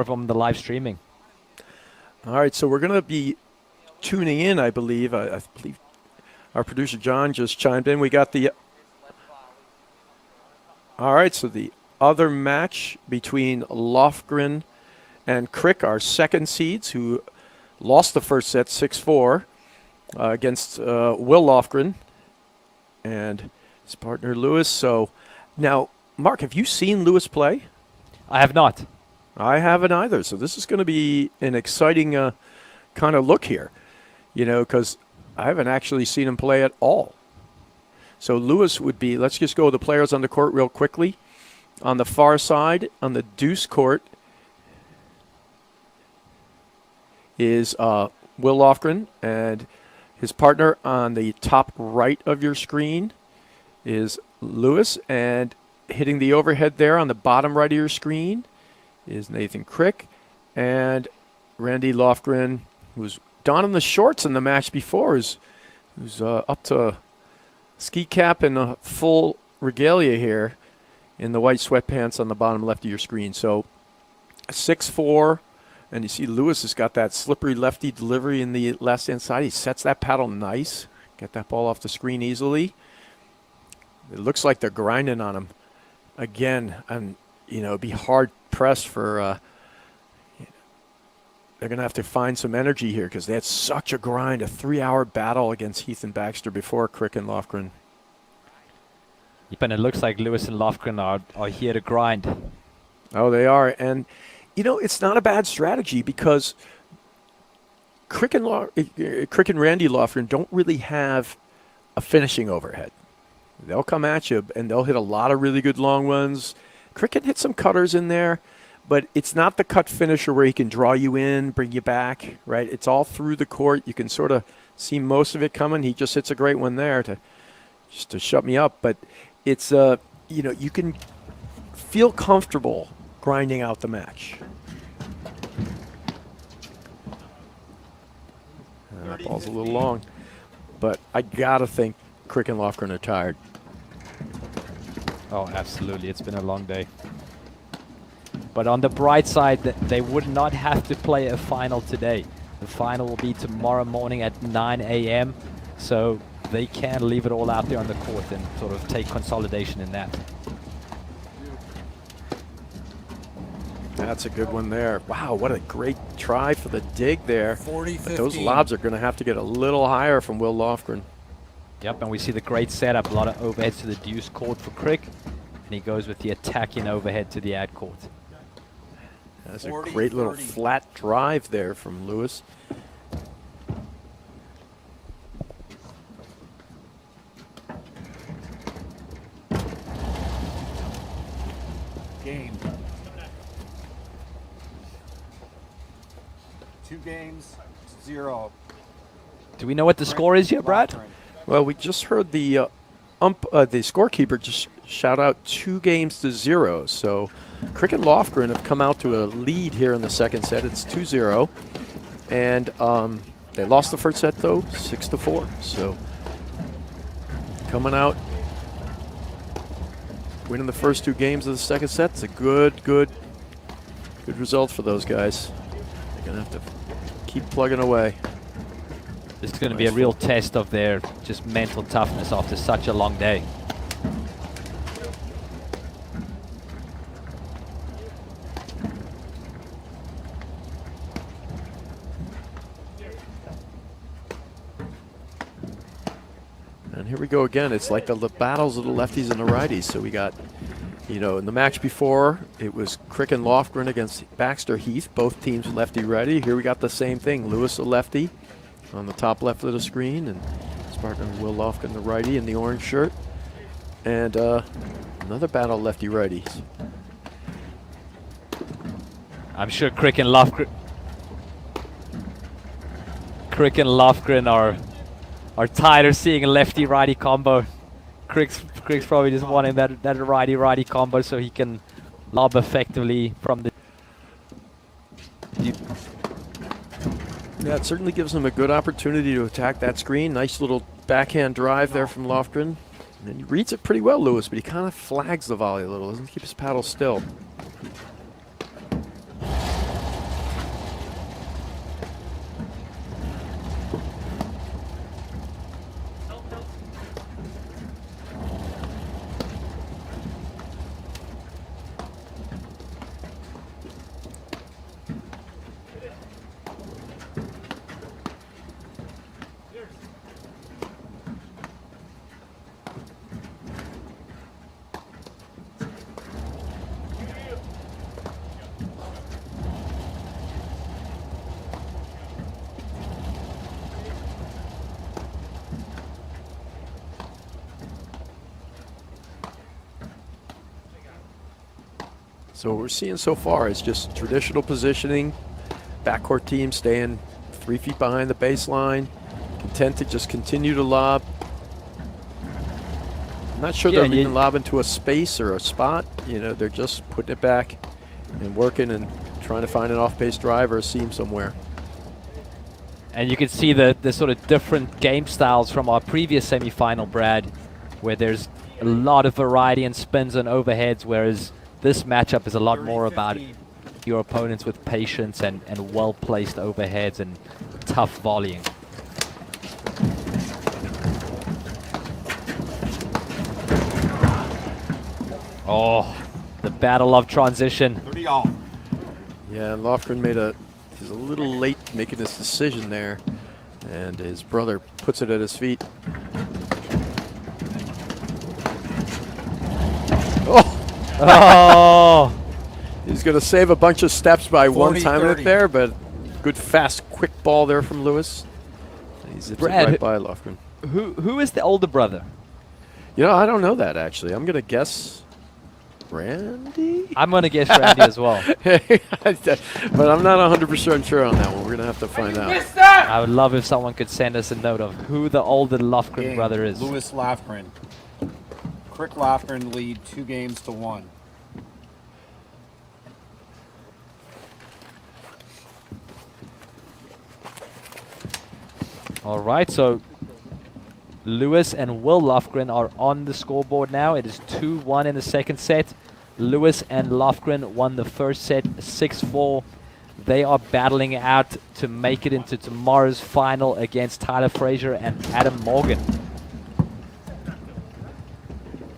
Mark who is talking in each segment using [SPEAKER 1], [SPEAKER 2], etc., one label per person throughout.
[SPEAKER 1] of them the live streaming.
[SPEAKER 2] All right, so we're going to be tuning in, I believe. I believe our producer John just chimed in. We got the. All right, so the other match between Lofgren and Crick, our second seeds, who lost the first set 6-4 against Will Lofgren and his partner Lewis. So now, Mark, have you seen Lewis play?
[SPEAKER 1] I have not.
[SPEAKER 2] I haven't either. So this is going to be an exciting kind of look here, because I haven't actually seen him play at all. So Lewis would be, let's just go with the players on the court real quickly. On the far side, on the deuce court, is Will Lofgren, and his partner on the top right of your screen is Lewis, and hitting the overhead there on the bottom right of your screen is Nathan Crick, and Randy Lofgren, who was donning the shorts in the match before, who's up to ski cap and a full regalia here in the white sweatpants on the bottom left of your screen. So 6-4, and you see Lewis has got that slippery lefty delivery in the left-hand side. He sets that paddle nice. Get that ball off the screen easily. It looks like they're grinding on him again, and it'd be hard pressed for. They're going to have to find some energy here because they had such a grind, a 3-hour battle against Heath and Baxter before Crick and Lofgren.
[SPEAKER 1] Yep, and it looks like Lewis and Lofgren are here to grind.
[SPEAKER 2] Oh, they are. And, it's not a bad strategy because Crick and Randy Lofgren don't really have a finishing overhead. They'll come at you, and they'll hit a lot of really good long ones. Crick can hit some cutters in there, but it's not the cut finisher where he can draw you in, bring you back, right? It's all through the court. You can sort of see most of it coming. He just hits a great one there to shut me up. But it's, you can feel comfortable grinding out the match. That ball's a little long, but I got to think Crick and Lofgren are tired.
[SPEAKER 1] Oh, absolutely. It's been a long day. But on the bright side, they would not have to play a final today. The final will be tomorrow morning at 9 a.m. So they can leave it all out there on the court and sort of take consolidation in that.
[SPEAKER 2] That's a good one there. Wow, what a great try for the dig there.
[SPEAKER 3] 40-15.
[SPEAKER 2] But those lobs are going to have to get a little higher from Will Lofgren.
[SPEAKER 1] Yep, and we see the great setup. A lot of overheads to the deuce court for Crick. And he goes with the attacking overhead to the ad court.
[SPEAKER 2] That's a great little flat drive there from Lewis.
[SPEAKER 3] Game. 2 games, 0.
[SPEAKER 1] Do we know what the score is yet, Brad?
[SPEAKER 2] Well, we just heard the the scorekeeper just shout out 2-0. So Crick and Lofgren have come out to a lead here in the second set. It's 2-0. And they lost the first set, though, 6-4. So coming out, winning the first 2 games of the second set. It's a good result for those guys. They're going to have to keep plugging away.
[SPEAKER 1] This is going to be a real test of their just mental toughness after such a long day.
[SPEAKER 2] And here we go again. It's like the battles of the lefties and the righties. So we got, in the match before, it was Crick and Lofgren against Baxter Heath, both teams lefty-righty. Here we got the same thing. Lewis a lefty on the top left of the screen, and his partner Will Lofgren the righty in the orange shirt. And another battle lefty-righties.
[SPEAKER 1] I'm sure Crick and Lofgren are tired of seeing a lefty-righty combo. Crick's probably just wanting that righty-righty combo so he can lob effectively from the deep.
[SPEAKER 2] Yeah, it certainly gives him a good opportunity to attack that screen. Nice little backhand drive there from Lofgren. And he reads it pretty well, Lewis, but he kind of flags the volley a little. Doesn't keep his paddle still. So what we're seeing so far is just traditional positioning, backcourt team staying 3 feet behind the baseline, content to just continue to lob. I'm not sure they're even lobbing to a space or a spot. You know, they're just putting it back and working and trying to find an off-base drive or a seam somewhere.
[SPEAKER 1] And you can see the sort of different game styles from our previous semifinal, Brad, where there's a lot of variety in spins and overheads, whereas this matchup is a lot more about your opponents with patience and well-placed overheads and tough volleying. Oh, the battle of transition.
[SPEAKER 3] 30 all.
[SPEAKER 2] Yeah, Lofgren he's a little late making this decision there, and his brother puts it at his feet.
[SPEAKER 1] Oh!
[SPEAKER 2] He's going to save a bunch of steps by
[SPEAKER 3] 40,
[SPEAKER 2] one timing
[SPEAKER 3] 30.
[SPEAKER 2] it there, but good, fast, quick ball there from Lewis. He zips it
[SPEAKER 1] Brad,
[SPEAKER 2] right by Lofgren.
[SPEAKER 1] Who is the older brother?
[SPEAKER 2] You know, I don't know that, actually. I'm going to guess Randy?
[SPEAKER 1] I'm going to guess Randy as well.
[SPEAKER 2] But I'm not 100% sure on that one. We're going to have to find out.
[SPEAKER 1] I would love if someone could send us a note of who the older Lofgren brother is.
[SPEAKER 3] Lewis Lofgren. Crick Lofgren lead 2-1.
[SPEAKER 1] All right, so Lewis and Will Lofgren are on the scoreboard now. It is 2-1 in the second set. Lewis and Lofgren won the first set 6-4. They are battling out to make it into tomorrow's final against Tyler Frazier and Adam Morgan.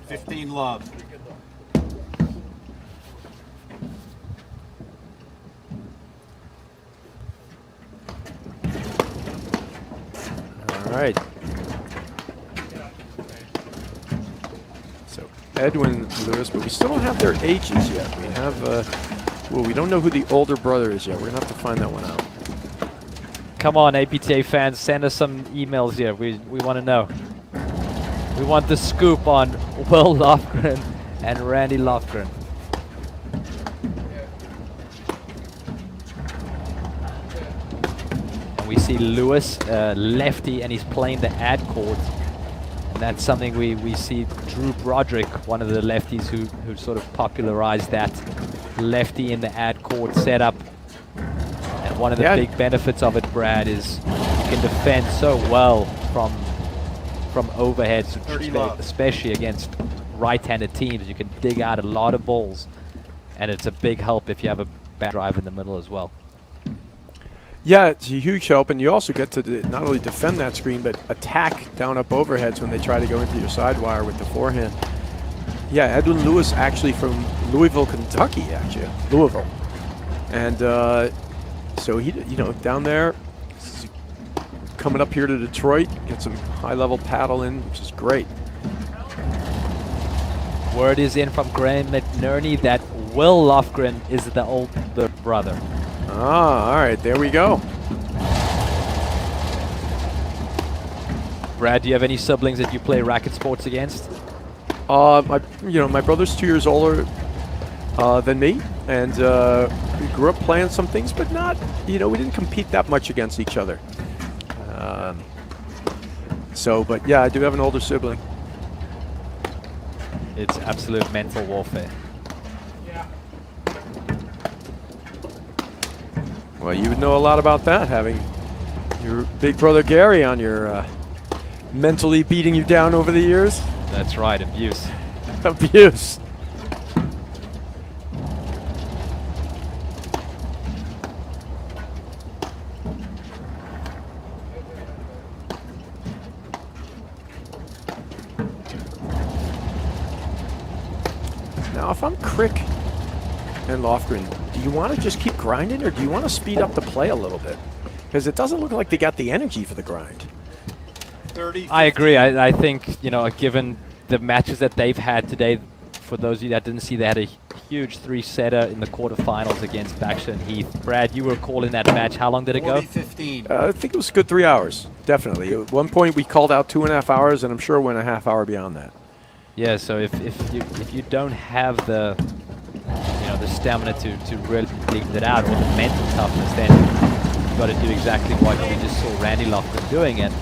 [SPEAKER 3] 15 love.
[SPEAKER 2] All right. So Edwin, Lewis, but we still don't have their ages yet. We have, well, we don't know who the older brother is yet. We're going to have to find that one out.
[SPEAKER 1] Come on, APTA fans, send us some emails here. We want to know. We want the scoop on Will Lofgren and Randy Lofgren. And we see Lewis, lefty, and he's playing the ad court. And that's something we see Drew Broderick, one of the lefties who sort of popularized that lefty in the ad court setup. And one of the big benefits of it, Brad, is you can defend so well from overheads, especially against right-handed teams. You can dig out a lot of balls, and it's a big help if you have a back drive in the middle as well.
[SPEAKER 2] Yeah, it's a huge help, and you also get to not only defend that screen, but attack down up overheads when they try to go into your side wire with the forehand. Yeah, Edwin Lewis actually from Louisville, Kentucky, actually. Louisville. And so he, you know, down there, coming up here to Detroit, get some high-level paddle in, which is great.
[SPEAKER 1] Word is in from Graham McNerney that Will Lofgren is the older brother.
[SPEAKER 2] Ah, all right, there we go.
[SPEAKER 1] Brad, do you have any siblings that you play racket sports against?
[SPEAKER 2] My brother's 2 years older than me, and we grew up playing some things, but not, we didn't compete that much against each other. But yeah, I do have an older sibling.
[SPEAKER 1] It's absolute mental warfare.
[SPEAKER 2] Well, you would know a lot about that, having your big brother Gary on your mentally beating you down over the years.
[SPEAKER 1] That's right, abuse.
[SPEAKER 2] Abuse. Now, if I'm Crick and Lofgren, do you want to just keep grinding, or do you want to speed up the play a little bit? Because it doesn't look like they got the energy for the grind.
[SPEAKER 3] 30,
[SPEAKER 1] I agree. I think, given the matches that they've had today, for those of you that didn't see, they had a huge 3-setter in the quarterfinals against Baxter and Heath. Brad, you were calling that match. How long did it go?
[SPEAKER 3] 40-15.
[SPEAKER 2] I think it was a good 3 hours, definitely. At one point, we called out 2.5 hours, and I'm sure it went a half hour beyond that.
[SPEAKER 1] Yeah, so if you don't have the the stamina to really dig that out, or the mental toughness, then you've got to do exactly what we just saw Randy Lofgren doing and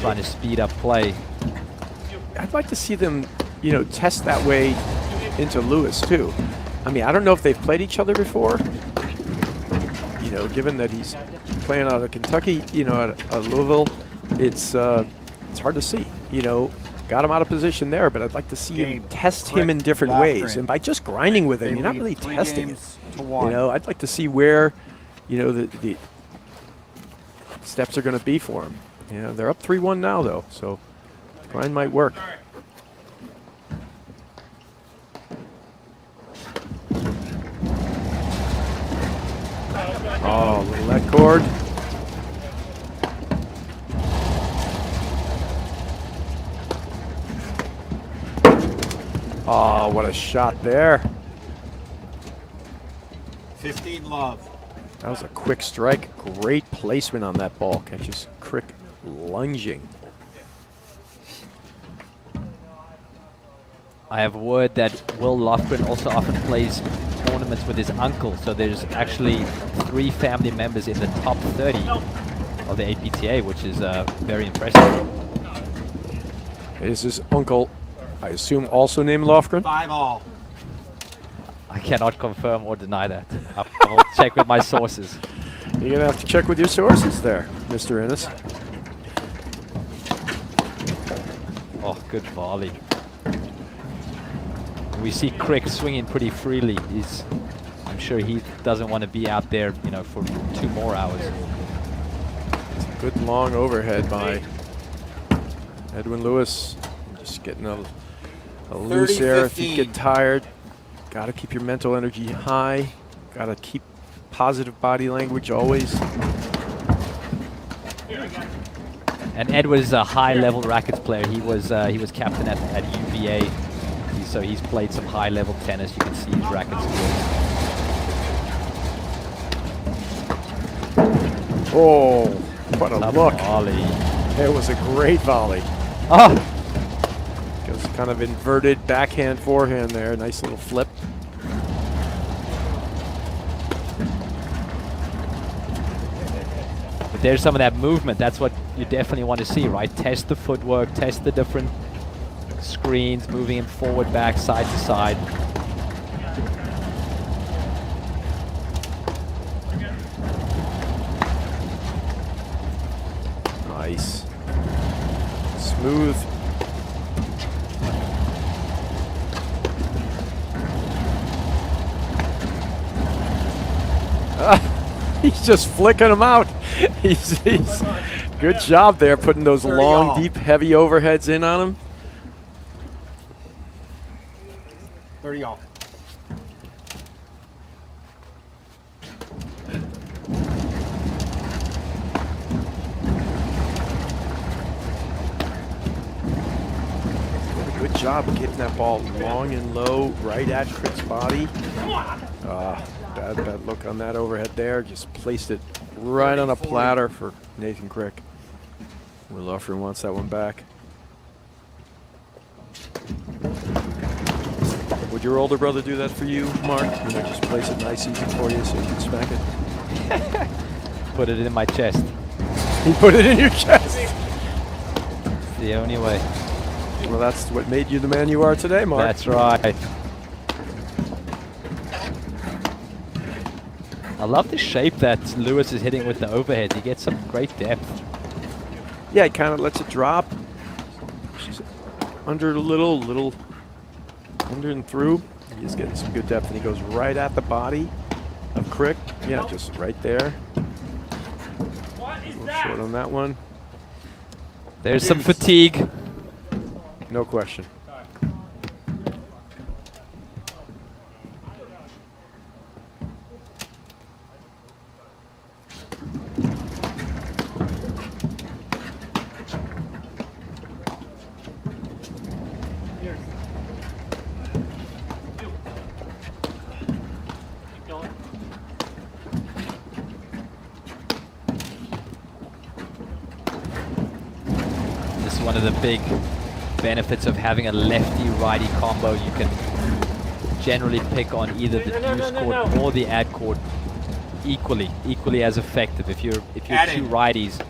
[SPEAKER 1] trying to speed up play.
[SPEAKER 2] I'd like to see them, test that way into Lewis too. I mean, I don't know if they've played each other before. Given that he's playing out of Kentucky, at Louisville, it's hard to see. Got him out of position there, but I'd like to see him test him in different ways. And by just grinding with him, you're not really testing him. I'd like to see where, the steps are going to be for him. They're up 3-1 now, though, so grind might work. Oh, little lead cord. Oh, what a shot there.
[SPEAKER 3] 15 love.
[SPEAKER 2] That was a quick strike. Great placement on that ball. Catches Crick lunging.
[SPEAKER 1] I have word that Will Lofgren also often plays tournaments with his uncle, so there's actually 3 family members in the top 30 of the APTA, which is very impressive.
[SPEAKER 2] Is his uncle, I assume, also named Lofgren?
[SPEAKER 3] 5 all.
[SPEAKER 1] I cannot confirm or deny that. I will check with my sources.
[SPEAKER 2] You're going to have to check with your sources there, Mr. Ennis.
[SPEAKER 1] Oh, good volley. We see Crick swinging pretty freely. I'm sure he doesn't want to be out there, for 2 more hours.
[SPEAKER 2] Good long overhead by Edwin Lewis. Just getting a loose air if you get tired. Got to keep your mental energy high. Got to keep positive body language always.
[SPEAKER 1] And Edwin is a high-level rackets player. He was captain at UVA. So he's played some high-level tennis. You can see his racket skills.
[SPEAKER 2] Oh, what a look.
[SPEAKER 1] Volley.
[SPEAKER 2] It was a great volley.
[SPEAKER 1] Oh!
[SPEAKER 2] Goes kind of inverted backhand, forehand there. Nice little flip.
[SPEAKER 1] But there's some of that movement. That's what you definitely want to see, right? Test the footwork, test the different screens, moving him forward, back, side to side.
[SPEAKER 2] Nice. Smooth. He's just flicking them out. he's good job there, putting those long, deep, heavy overheads in on him.
[SPEAKER 3] 30 all.
[SPEAKER 2] Good job of getting that ball long and low, right at Crick's body. Bad look on that overhead there. Just placed it right on a platter for Nathan Crick. Will Lofgren wants that one back. Would your older brother do that for you, Mark? Just place it nice, easy for you so you can smack it?
[SPEAKER 1] Put it in my chest.
[SPEAKER 2] He put it in your chest.
[SPEAKER 1] It's the only way.
[SPEAKER 2] Well, that's what made you the man you are today, Mark.
[SPEAKER 1] That's right. I love the shape that Lewis is hitting with the overhead. He gets some great depth.
[SPEAKER 2] Yeah, he kind of lets it drop. She's under a little under and through. He's getting some good depth, and he goes right at the body of Crick. Yeah, just right there. A little short on that one.
[SPEAKER 1] There's some fatigue.
[SPEAKER 2] No question.
[SPEAKER 1] This is one of the big benefits of having a lefty-righty combo. You can generally pick on either the deuce court or the ad court equally as effective. If you're two righties,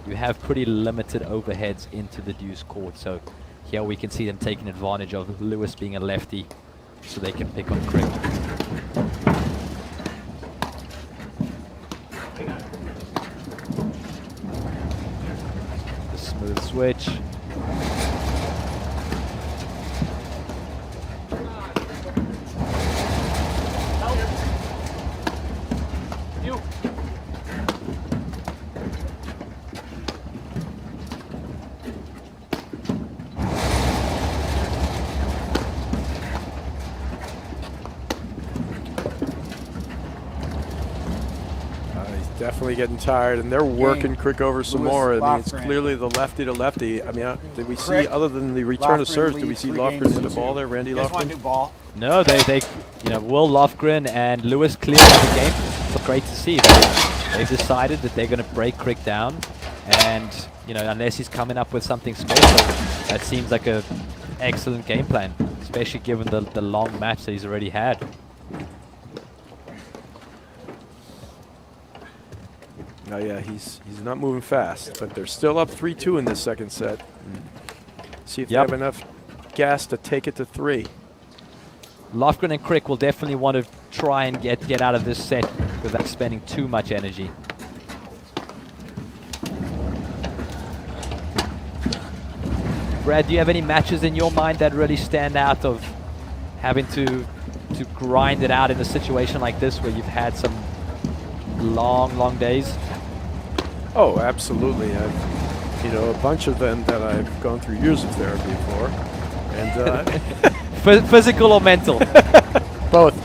[SPEAKER 1] you have pretty limited overheads into the deuce court. So here we can see them taking advantage of Lewis being a lefty, so they can pick on Crick. The smooth switch.
[SPEAKER 2] Definitely getting tired, and they're working Crick over some more. I mean, it's
[SPEAKER 3] Lofgren.
[SPEAKER 2] clearly the lefty to lefty. I mean, did we see,
[SPEAKER 3] Crick,
[SPEAKER 2] other than the return of
[SPEAKER 3] Lofgren
[SPEAKER 2] serves, did we
[SPEAKER 3] leads
[SPEAKER 2] see
[SPEAKER 3] 3
[SPEAKER 2] Lofgren
[SPEAKER 3] games
[SPEAKER 2] hit the
[SPEAKER 3] to
[SPEAKER 2] ball
[SPEAKER 3] 2.
[SPEAKER 2] there, Randy
[SPEAKER 3] You guys want a
[SPEAKER 2] Lofgren?
[SPEAKER 3] new ball?
[SPEAKER 1] No, they Will Lofgren and Lewis cleared the game. It's great to see. They've decided that they're going to break Crick down, and unless he's coming up with something special, that seems like a excellent game plan, especially given the long match that he's already had.
[SPEAKER 2] Oh yeah, he's not moving fast, but they're still up 3-2 in this second set. See if they have enough gas to take it to 3.
[SPEAKER 1] Lofgren and Crick will definitely want to try and get out of this set without spending too much energy. Brad, do you have any matches in your mind that really stand out of having to grind it out in a situation like this where you've had some long days?
[SPEAKER 2] Oh, absolutely. I've, a bunch of them that I've gone through years of therapy for, and
[SPEAKER 1] Physical or mental?
[SPEAKER 2] both.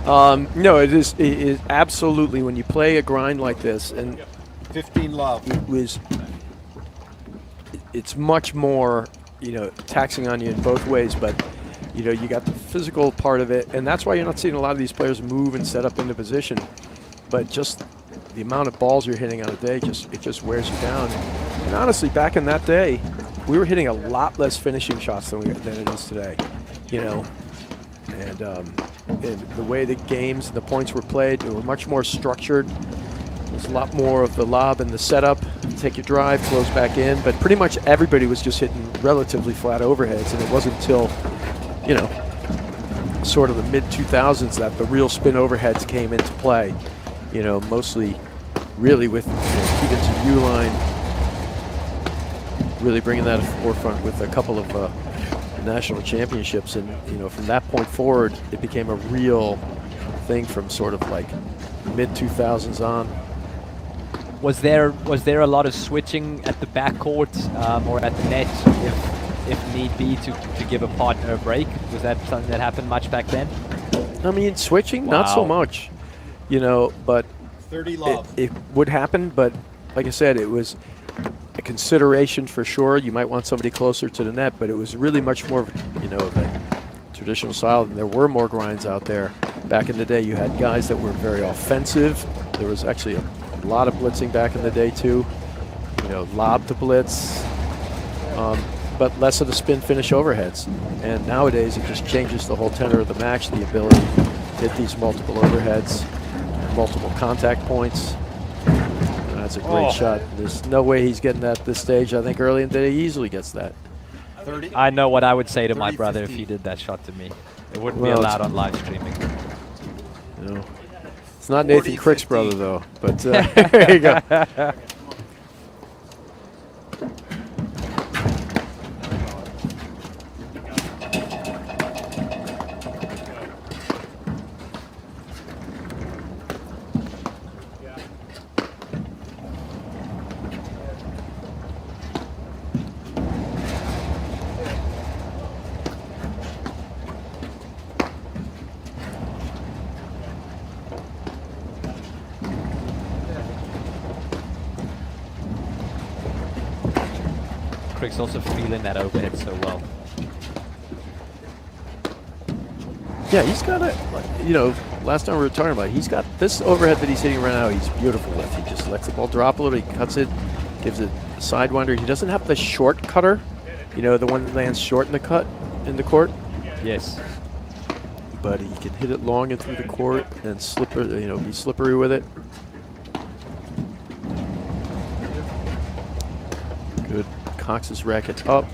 [SPEAKER 2] No, it is absolutely, when you play a grind like this, and
[SPEAKER 3] 15 love.
[SPEAKER 2] it's much more, taxing on you in both ways, but you got the physical part of it, and that's why you're not seeing a lot of these players move and set up into position. But just the amount of balls you're hitting on a day, it just wears you down. And honestly, back in that day, we were hitting a lot less finishing shots than it is today. And the way the games and the points were played, they were much more structured. There's a lot more of the lob and the setup. Take your drive, close back in, but pretty much everybody was just hitting relatively flat overheads, and it wasn't until, sort of the mid-2000s that the real spin overheads came into play. Mostly really with Keegan's and Uline really bringing that forefront with a couple of national championships, and from that point forward it became a real thing from sort of like mid-2000s on.
[SPEAKER 1] Was there a lot of switching at the backcourt or at the net if need be to give a partner a break? Was that something that happened much back then?
[SPEAKER 2] I mean, switching, not so much, but
[SPEAKER 3] 30 love.
[SPEAKER 2] it would happen. But like I said, it was a consideration for sure. You might want somebody closer to the net, but it was really much more, the traditional style. And there were more grinds out there. Back in the day, you had guys that were very offensive. There was actually a lot of blitzing back in the day too. Lob to blitz, but less of the spin finish overheads. And nowadays, it just changes the whole tenor of the match. The ability to hit these multiple overheads, multiple contact points. That's a great shot. There's no way he's getting that at this stage. I think early in the day he easily gets that.
[SPEAKER 3] 30.
[SPEAKER 1] I know what I would say to my
[SPEAKER 3] 30,
[SPEAKER 1] brother
[SPEAKER 3] 50.
[SPEAKER 1] if he did that shot to me. It wouldn't be allowed on live streaming.
[SPEAKER 2] It's not Nathan
[SPEAKER 3] 40,
[SPEAKER 2] Crick's
[SPEAKER 3] 50.
[SPEAKER 2] brother though, but there you go.
[SPEAKER 1] Crick's also feeling that overhead so well.
[SPEAKER 2] Yeah, he's got a, last time we were talking about it, he's got this overhead that he's hitting right now. He's beautiful with. He just lets the ball drop a little. He cuts it, gives it a sidewinder. He doesn't have the short cutter, the one that lands short in the court.
[SPEAKER 1] Yes.
[SPEAKER 2] but he can hit it long and through the court and be slippery with it. Good. Cox's racket up.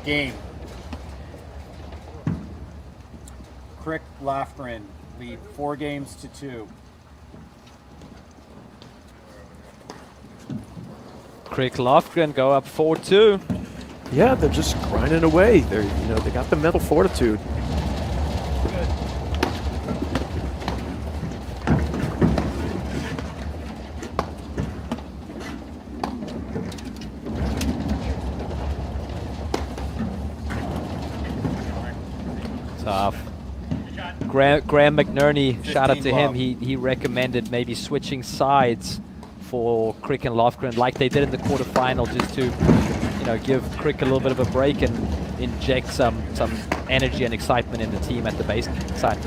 [SPEAKER 3] Game. Crick, Lofgren lead 4-2.
[SPEAKER 1] Crick, Lofgren go up 4-2.
[SPEAKER 2] Yeah, they're just grinding away. They got the mental fortitude.
[SPEAKER 1] Tough. Graham McNerney, shout out to him.
[SPEAKER 3] love.
[SPEAKER 1] He recommended maybe switching sides for Crick and Lofgren like they did in the quarterfinal, just to give Crick a little bit of a break and inject some energy and excitement in the team at the base side.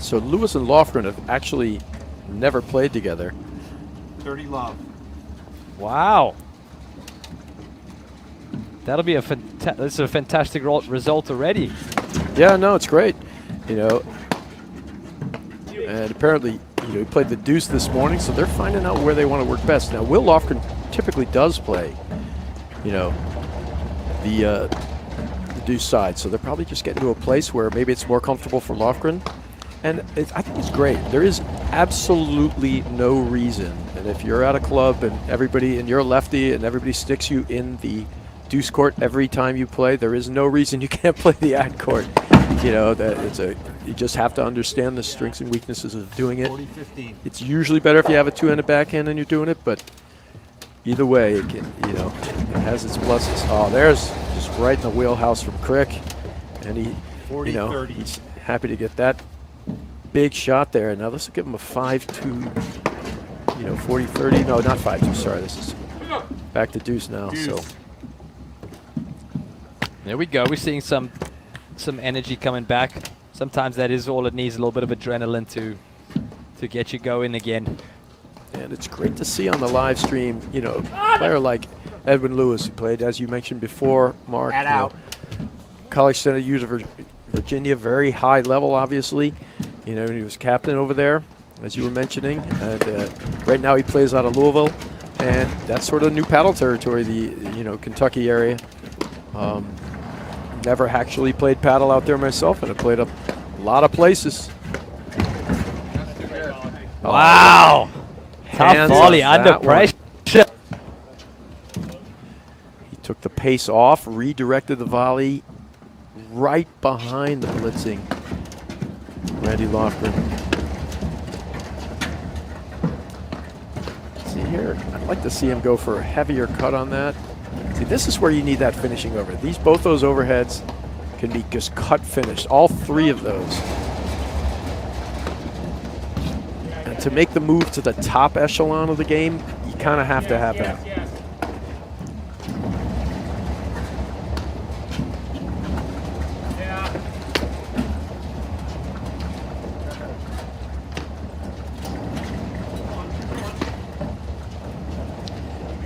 [SPEAKER 2] So Lewis and Lofgren have actually never played together.
[SPEAKER 3] 30 love.
[SPEAKER 1] Wow. That'll be this is a fantastic result already.
[SPEAKER 2] Yeah, no, it's great. And apparently, he played the deuce this morning, so they're finding out where they want to work best. Now, Will Lofgren typically does play, the deuce side, so they're probably just getting to a place where maybe it's more comfortable for Lofgren. And I think it's great. There is absolutely no reason, and if you're at a club and you're a lefty and everybody sticks you in the deuce court every time you play, there is no reason you can't play the ad court. You just have to understand the strengths and weaknesses of doing it.
[SPEAKER 3] 40-15.
[SPEAKER 2] It's usually better if you have a two-handed backhand and you're doing it, but either way, it has its pluses. Oh, there's just right in the wheelhouse from Crick, and he's happy to get that big shot there. Now let's give him a 5-2, 40-30. No, not 5-2. Sorry, this is back to deuce now.
[SPEAKER 3] Deuce.
[SPEAKER 2] So
[SPEAKER 1] There we go. We're seeing some energy coming back. Sometimes that is all it needs, a little bit of adrenaline to get you going again.
[SPEAKER 2] and it's great to see on the live stream, a player like Edwin Lewis, who played, as you mentioned before, Mark. College Center, Virginia, very high level, obviously. He was captain over there, as you were mentioning. And right now he plays out of Louisville. And that's sort of new paddle territory, the Kentucky area. Never actually played paddle out there myself, and I played a lot of places.
[SPEAKER 1] Wow! Tough volley under pressure.
[SPEAKER 2] He took the pace off, redirected the volley right behind the blitzing Randy Lofgren. See here, I'd like to see him go for a heavier cut on that. See, this is where you need that finishing over. Both those overheads can be just cut finished, all three of those. And to make the move to the top echelon of the game, you kind of have to have that.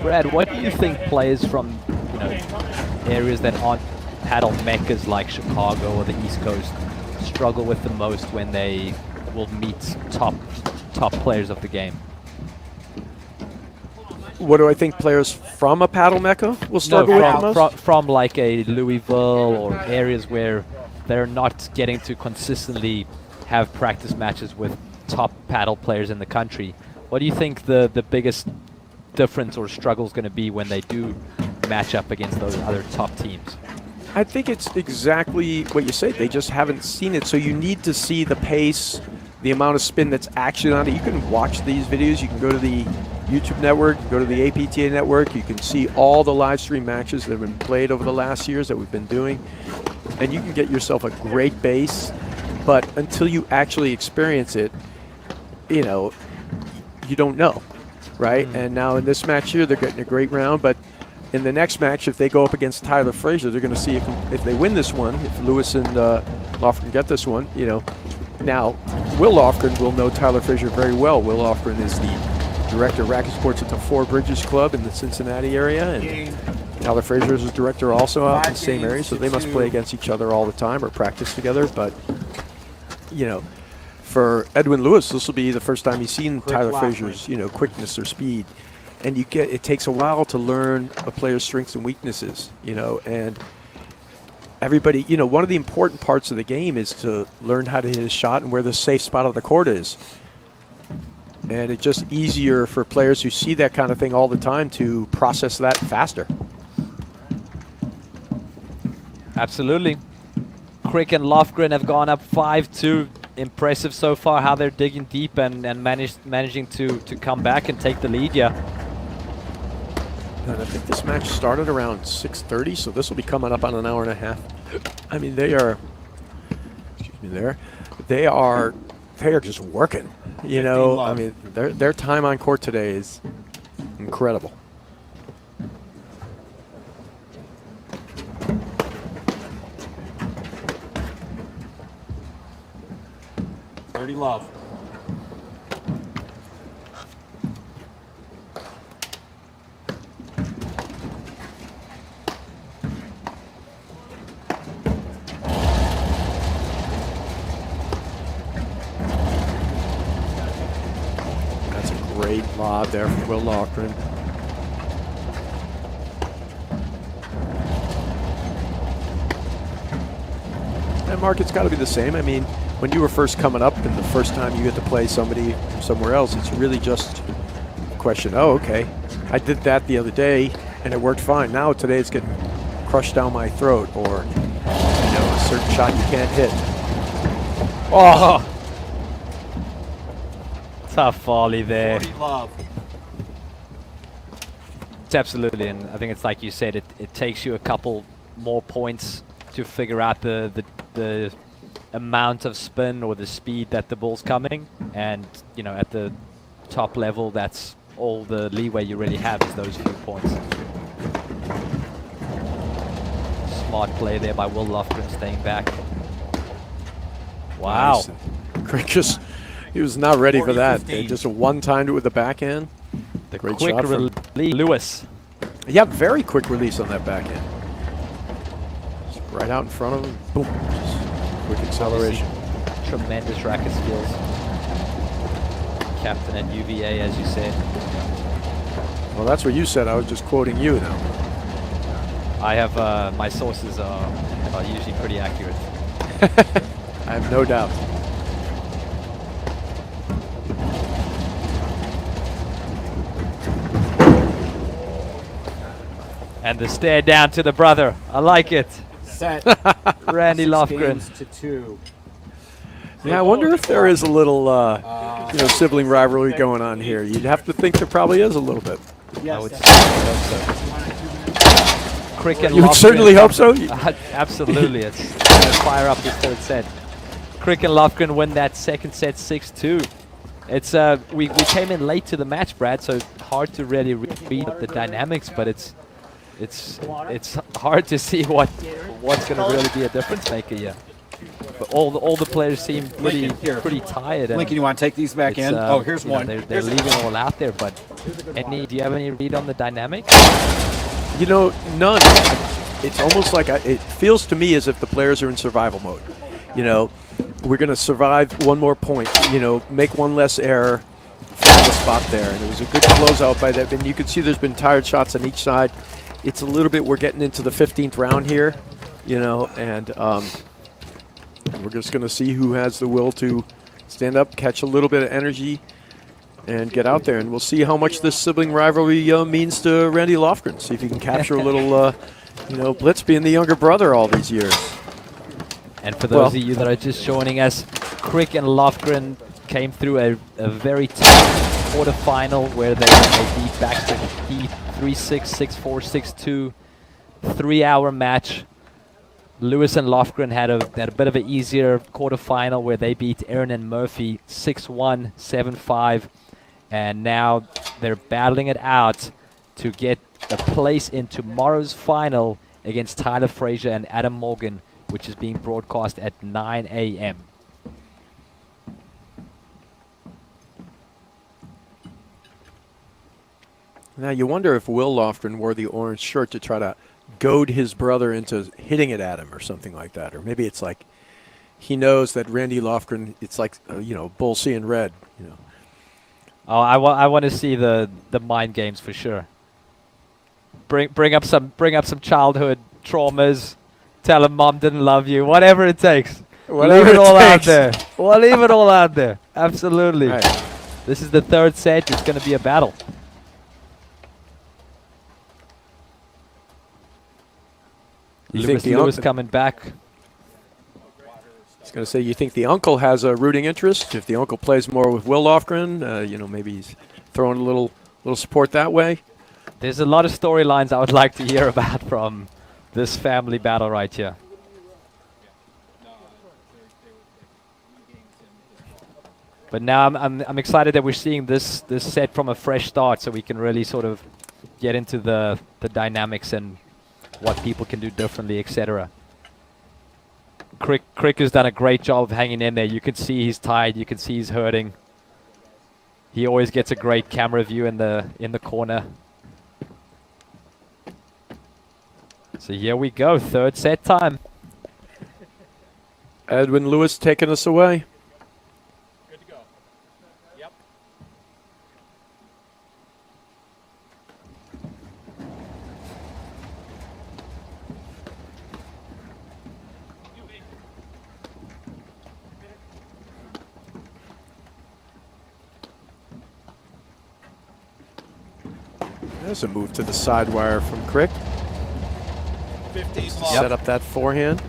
[SPEAKER 1] Brad, what do you think players from areas that aren't paddle meccas like Chicago or the East Coast struggle with the most when they will meet top players of the game?
[SPEAKER 2] What do I think players from a paddle mecca will struggle with the most?
[SPEAKER 1] From like a Louisville or areas where they're not getting to consistently have practice matches with top paddle players in the country. What do you think the biggest difference or struggle is going to be when they do match up against those other top teams?
[SPEAKER 2] I think it's exactly what you say. They just haven't seen it. So you need to see the pace, the amount of spin that's actually on it. You can watch these videos. You can go to the YouTube network, go to the APTA network. You can see all the live stream matches that have been played over the last years that we've been doing. And you can get yourself a great base. But until you actually experience it, you know, you don't know, right? And now in this match here, they're getting a great round. But in the next match, if they go up against Tyler Frazier, they're going to see if they win this one, if Lewis and Lofgren get this one, you know. Now, Will Lofgren will know Tyler Frazier very well. Will Lofgren is the director of racket sports at the Four Bridges Club in the Cincinnati area. And Tyler Frazier is a director also out in the same area, so they must play against each other all the time or practice together. But, you know, for Edwin Lewis, this will be the first time he's seen Tyler Frazier's, you know, quickness or speed. And it takes a while to learn a player's strengths and weaknesses, you know, and everybody, you know, one of the important parts of the game is to learn how to hit a shot and where the safe spot on the court is. And it's just easier for players who see that kind of thing all the time to process that faster.
[SPEAKER 1] Absolutely. Crick and Lofgren have gone up 5-2. Impressive so far how they're digging deep and managing to come back and take the lead, yeah.
[SPEAKER 2] And I think this match started around 6:30, so this will be coming up on an hour and a half. I mean, they are, excuse me there, they are just working, you know. I mean, their time on court today is incredible.
[SPEAKER 3] Love.
[SPEAKER 2] That's a great lob there from Will Lofgren. And Mark, it's got to be the same. I mean, when you were first coming up and the first time you get to play somebody from somewhere else, it's really just a question, oh, okay, I did that the other day and it worked fine. Now today it's getting crushed down my throat, or, you know, a certain shot you can't hit.
[SPEAKER 1] Oh! Tough volley there. It's absolutely, and I think it's like you said, it takes you a couple more points to figure out the amount of spin or the speed that the ball's coming, and you know, at the top level, that's all the leeway you really have is those few points. Smart play there by Will Lofgren, staying back. Wow.
[SPEAKER 2] Nice. Crick just, he was not ready for that. They just one-timed it with the backhand.
[SPEAKER 1] The
[SPEAKER 2] great
[SPEAKER 1] quick
[SPEAKER 2] shot from
[SPEAKER 1] Lewis.
[SPEAKER 2] Yeah, very quick release on that backhand. Just right out in front of him. Boom. Just quick acceleration.
[SPEAKER 1] Tremendous racket skills. Captain at UVA, as you said.
[SPEAKER 2] Well, that's what you said. I was just quoting you now.
[SPEAKER 1] I have, my sources are usually pretty accurate.
[SPEAKER 2] I have no doubt.
[SPEAKER 1] And the stare down to the brother. I like it.
[SPEAKER 3] Set.
[SPEAKER 1] Randy
[SPEAKER 3] 6
[SPEAKER 1] Lofgren.
[SPEAKER 3] games to 2.
[SPEAKER 2] Yeah, I wonder if there is a little, you know, sibling rivalry going on here. You'd have to think there probably is a little bit.
[SPEAKER 1] I would certainly hope so. Crick and
[SPEAKER 2] You would
[SPEAKER 1] Lofgren.
[SPEAKER 2] certainly hope so.
[SPEAKER 1] Absolutely. It's gonna fire up this third set. Crick and Lofgren win that second set 6-2. It's we came in late to the match, Brad, so hard to really read the dynamics, but it's hard to see what's going to really be a difference maker here. But all the players seem pretty tired.
[SPEAKER 3] Lincoln, you want to take these back in? Oh, here's one.
[SPEAKER 1] They're leaving it all out there. But do you have any read on the dynamic?
[SPEAKER 2] You know, none. It's almost like it feels to me as if the players are in survival mode. You know, we're going to survive one more point. You know, make one less error, find the spot there. And it was a good closeout by that. And you can see there's been tired shots on each side. It's a little bit, we're getting into the 15th round here, you know, and we're just going to see who has the will to stand up, catch a little bit of energy, and get out there. And we'll see how much this sibling rivalry means to Randy Lofgren. See if he can capture a little, you know, blitz being the younger brother all these years.
[SPEAKER 1] And for those of you that are just joining us, Crick and Lofgren came through a very tough quarterfinal where they beat Baxter Heath 3-6, 6-4, 6-2, 3-hour match. Lewis and Lofgren had a bit of an easier quarterfinal where they beat Aaron and Murphy 6-1, 7-5, and now they're battling it out to get a place in tomorrow's final against Tyler Frazier and Adam Morgan, which is being broadcast at 9 a.m.
[SPEAKER 2] Now you wonder if Will Lofgren wore the orange shirt to try to goad his brother into hitting it at him or something like that. Or maybe it's like he knows that Randy Lofgren, it's like, bull seeing red,
[SPEAKER 1] Oh, I want to see the mind games for sure. Bring up some childhood traumas. Tell him mom didn't love you. Whatever it takes.
[SPEAKER 2] Whatever
[SPEAKER 1] leave it all out
[SPEAKER 2] takes.
[SPEAKER 1] there. We'll leave it all out there. Absolutely.
[SPEAKER 2] Right.
[SPEAKER 1] This is the third set. It's going to be a battle. Lewis coming back.
[SPEAKER 2] I was going to say, you think the uncle has a rooting interest? If the uncle plays more with Will Lofgren, maybe he's throwing a little support that way.
[SPEAKER 1] There's a lot of storylines I would like to hear about from this family battle right here. But now I'm excited that we're seeing this set from a fresh start, so we can really sort of get into the dynamics and what people can do differently, etc. Crick has done a great job of hanging in there. You can see he's tired. You can see he's hurting. He always gets a great camera view in the corner. So here we go, third set time.
[SPEAKER 2] Edwin Lewis taking us away.
[SPEAKER 3] Good to go. Yep.
[SPEAKER 2] There's a move to the side wire from Crick.
[SPEAKER 3] 50s
[SPEAKER 2] Set up that forehand.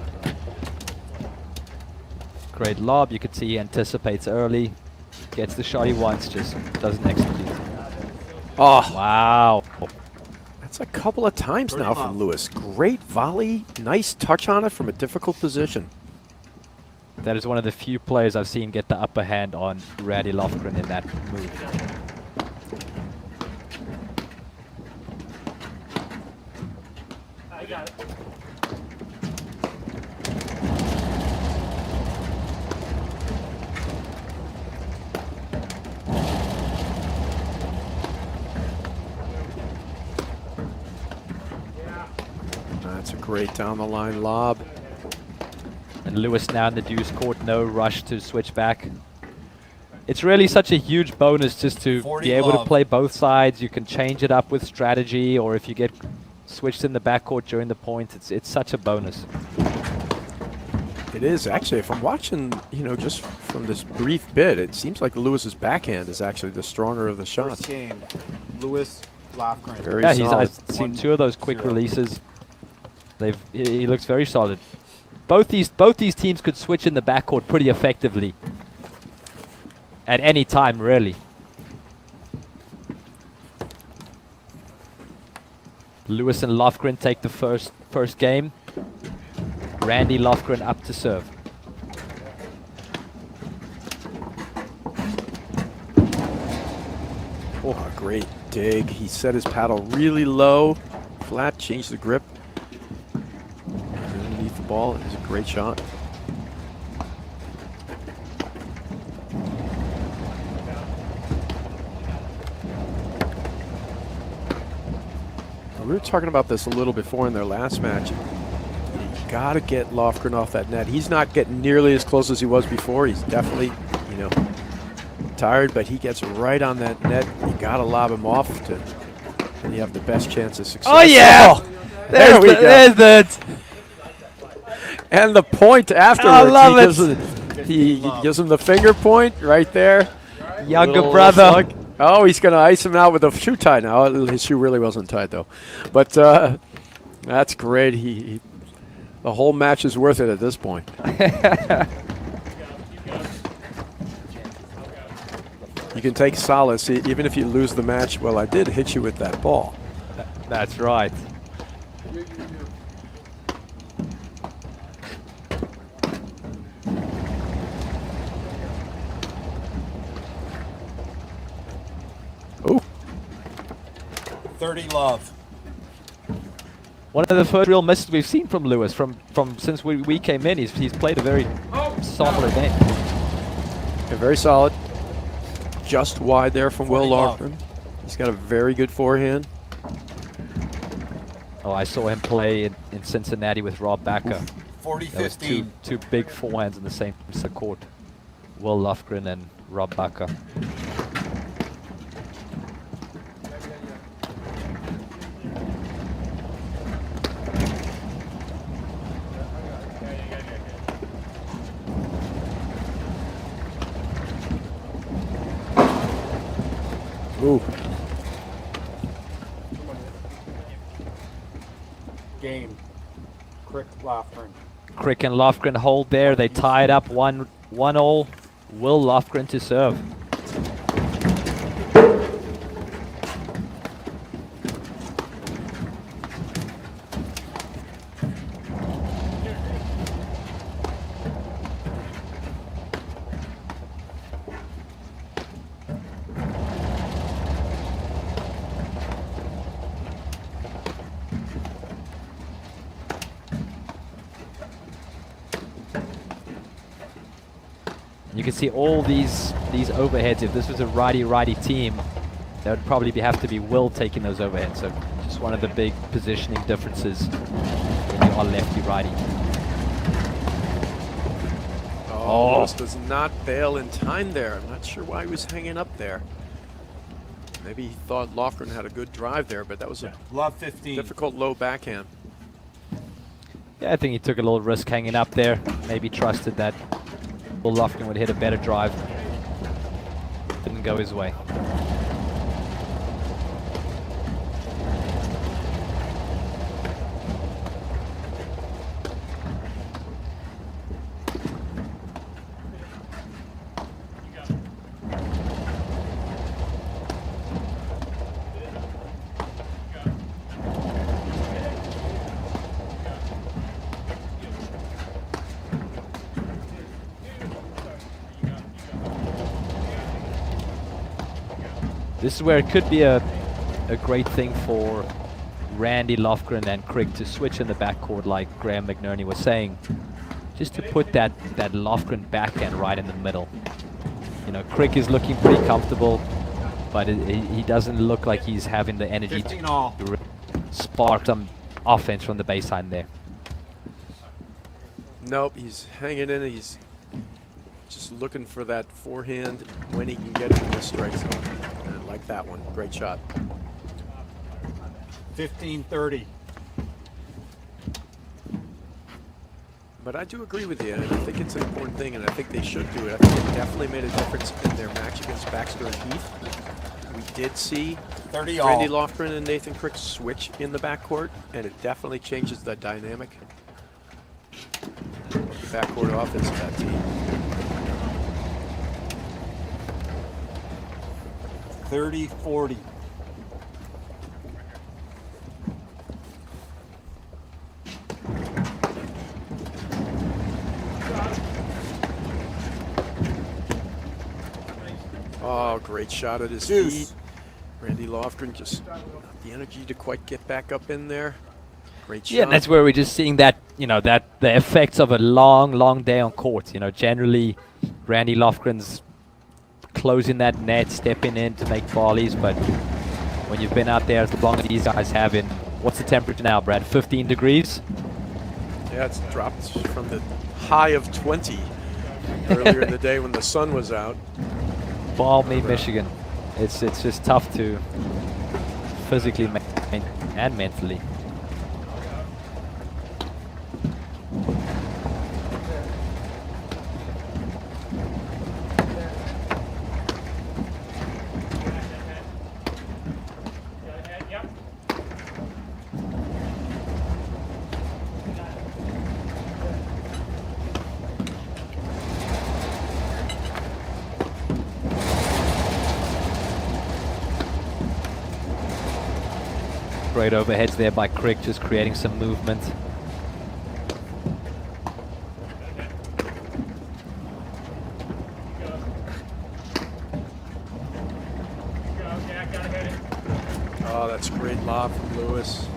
[SPEAKER 1] Great lob. You can see he anticipates early. Gets the shot he wants, just doesn't execute.
[SPEAKER 2] Oh,
[SPEAKER 1] Wow.
[SPEAKER 2] that's a couple of times now from Lewis. Great volley. Nice touch on it from a difficult position.
[SPEAKER 1] That is one of the few players I've seen get the upper hand on Randy Lofgren in that move.
[SPEAKER 3] I got it.
[SPEAKER 2] That's a great down the line lob.
[SPEAKER 1] And Lewis now in the deuce court, no rush to switch back. It's really such a huge bonus just to be able to play both sides. You can change it up with strategy, or if you get switched in the backcourt during the point, it's such a bonus.
[SPEAKER 2] It is actually. If I'm watching, just from this brief bit, it seems like Lewis's backhand is actually the stronger of the shots.
[SPEAKER 3] First game, Lewis Lofgren.
[SPEAKER 2] Very
[SPEAKER 1] Yeah,
[SPEAKER 2] solid.
[SPEAKER 1] I've seen two of those quick releases. He looks very solid. Both these teams could switch in the backcourt pretty effectively at any time, really. Lewis and Lofgren take the first game. Randy Lofgren up to serve.
[SPEAKER 2] Oh, great dig. He set his paddle really low, flat, changed the grip. Underneath the ball is a great shot. We were talking about this a little before in their last match. You got to get Lofgren off that net. He's not getting nearly as close as he was before. He's definitely, tired, but he gets right on that net. You got to lob him off and you have the best chance of success.
[SPEAKER 1] Oh yeah!
[SPEAKER 2] Oh, there we go.
[SPEAKER 1] There's that.
[SPEAKER 2] And the point afterwards.
[SPEAKER 1] I love
[SPEAKER 2] He gives him the finger point right there.
[SPEAKER 1] Younger
[SPEAKER 2] Little
[SPEAKER 1] brother.
[SPEAKER 2] slug. Oh, he's going to ice him out with a shoe tie now. His shoe really wasn't tied, though. But that's great. The whole match is worth it at this point. You can take solace even if you lose the match. Well, I did hit you with that ball.
[SPEAKER 1] That's right.
[SPEAKER 2] Oh,
[SPEAKER 3] 30 love.
[SPEAKER 1] One of the first real misses we've seen from Lewis from since we came in. He's played a very solid game.
[SPEAKER 2] yeah, very solid. Just wide there from Will
[SPEAKER 3] 40 love.
[SPEAKER 2] Lofgren. He's got a very good forehand.
[SPEAKER 1] Oh, I saw him play in Cincinnati with Rob Backer.
[SPEAKER 3] 40
[SPEAKER 1] That was
[SPEAKER 3] 15.
[SPEAKER 1] two big forehands in the same court. Will Lofgren and Rob Backer.
[SPEAKER 2] Ooh.
[SPEAKER 3] Game. Crick Lofgren.
[SPEAKER 1] Crick and Lofgren hold there. They tie it up 1-1 Will Lofgren to serve. You can see all these overheads. If this was a righty team, there would probably have to be Will taking those overheads. So just one of the big positioning differences when you are lefty-righty.
[SPEAKER 2] Oh, Lewis does not bail in time there. I'm not sure why he was hanging up there. Maybe he thought Lofgren had a good drive there, but that was a
[SPEAKER 3] Love 15.
[SPEAKER 2] difficult low backhand.
[SPEAKER 1] Yeah, I think he took a little risk hanging up there. Maybe trusted that Will Lofgren would hit a better drive. Didn't go his way. This is where it could be a great thing for Randy Lofgren and Crick to switch in the backcourt, like Graham McNerney was saying, just to put that Lofgren backhand right in the middle. You know, Crick is looking pretty comfortable, but he doesn't look like he's having the energy
[SPEAKER 3] 15
[SPEAKER 1] to
[SPEAKER 3] all.
[SPEAKER 1] spark some offense from the baseline there.
[SPEAKER 2] Nope, he's hanging in. He's just looking for that forehand when he can get it in the strike zone. And I like that one. Great shot.
[SPEAKER 3] 15-30.
[SPEAKER 2] But I do agree with you, and I think it's an important thing, and I think they should do it. I think it definitely made a difference in their match against Baxter and Heath. We did see
[SPEAKER 3] 30 all.
[SPEAKER 2] Randy Lofgren and Nathan Crick switch in the backcourt, and it definitely changes the dynamic of the backcourt offense of that team.
[SPEAKER 3] 30-40.
[SPEAKER 2] Oh, great shot at his
[SPEAKER 3] Deuce.
[SPEAKER 2] feet. Randy Lofgren just not the energy to quite get back up in there. Great shot.
[SPEAKER 1] Yeah, and that's where we're just seeing that, you know, that the effects of a long day on court. You know, generally, Randy Lofgren's closing that net, stepping in to make volleys, but when you've been out there as long as these guys have in, what's the temperature now, Brad? 15 degrees?
[SPEAKER 2] Yeah, it's dropped from the high of 20 earlier in the day when the sun was out.
[SPEAKER 1] Balmy, Michigan. It's just tough to physically maintain and mentally. Great overheads there by Crick, just creating some movement.
[SPEAKER 2] Oh, that's a great lob from Lewis.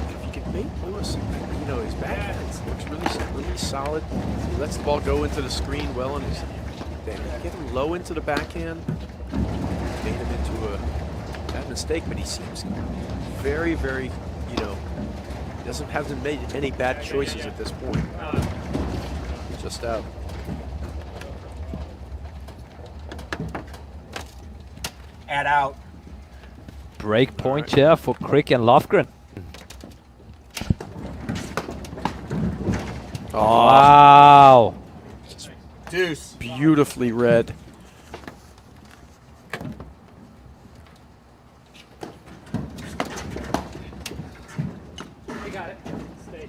[SPEAKER 2] If you can make Lewis, you know, his backhand looks really solid. He lets the ball go into the screen well, and then get him low into the backhand. Made him into a bad mistake, but he seems very, you know, hasn't made any bad choices at this point. Just out.
[SPEAKER 3] Add out.
[SPEAKER 1] Break point here for Crick and Lofgren.
[SPEAKER 2] Oh,
[SPEAKER 1] Wow.
[SPEAKER 3] Deuce.
[SPEAKER 2] beautifully read.
[SPEAKER 4] You got it.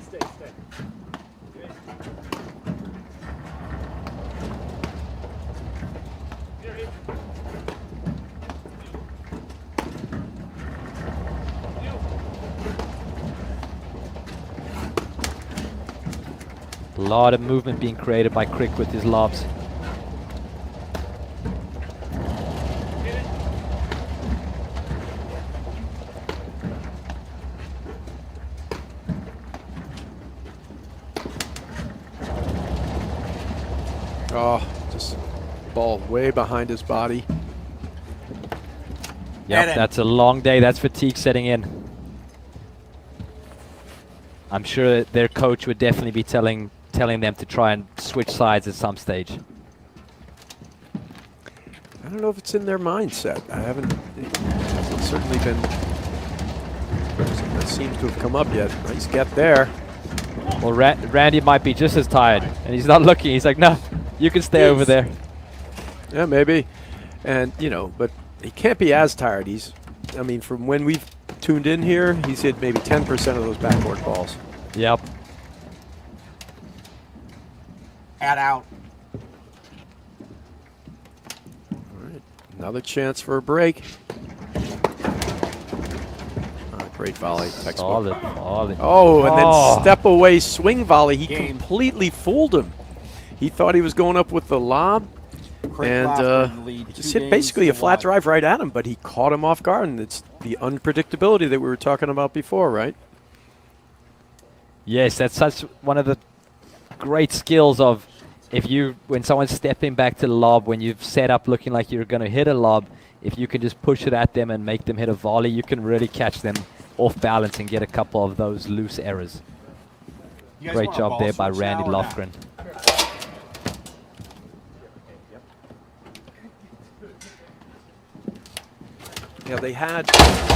[SPEAKER 4] Stay.
[SPEAKER 1] A lot of movement being created by Crick with his lobs.
[SPEAKER 2] Oh, just ball way behind his body.
[SPEAKER 1] Yep,
[SPEAKER 3] Edit.
[SPEAKER 1] that's a long day. That's fatigue setting in. I'm sure their coach would definitely be telling them to try and switch sides at some stage.
[SPEAKER 2] I don't know if it's in their mindset. It hasn't certainly been something that seems to have come up yet. Nice get there.
[SPEAKER 1] Well, Randy might be just as tired, and he's not looking. He's like, no, you can stay over there.
[SPEAKER 2] Yeah, maybe. And, you know, but he can't be as tired. I mean, from when we've tuned in here, he's hit maybe 10% of those backboard balls.
[SPEAKER 1] Yep.
[SPEAKER 3] Add out.
[SPEAKER 2] All right, another chance for a break. Great volley, textbook.
[SPEAKER 1] Solid.
[SPEAKER 2] Oh, and
[SPEAKER 1] Oh.
[SPEAKER 2] then step away swing volley. He
[SPEAKER 3] Game.
[SPEAKER 2] completely fooled him. He thought he was going up with the lob,
[SPEAKER 3] Crick
[SPEAKER 2] and
[SPEAKER 3] Lofgren lead
[SPEAKER 2] just
[SPEAKER 3] 2
[SPEAKER 2] hit basically a
[SPEAKER 3] games to
[SPEAKER 2] flat
[SPEAKER 3] 1.
[SPEAKER 2] drive right at him, but he caught him off guard, and it's the unpredictability that we were talking about before, right?
[SPEAKER 1] Yes, that's such one of the great skills of when someone's stepping back to the lob, when you've set up looking like you're going to hit a lob, if you can just push it at them and make them hit a volley, you can really catch them off balance and get a couple of those loose errors.
[SPEAKER 3] You guys
[SPEAKER 1] Great
[SPEAKER 3] want a
[SPEAKER 1] job
[SPEAKER 3] ball
[SPEAKER 1] there by
[SPEAKER 3] switch
[SPEAKER 1] Randy
[SPEAKER 3] now or not?
[SPEAKER 1] Lofgren.
[SPEAKER 2] Yeah, they had,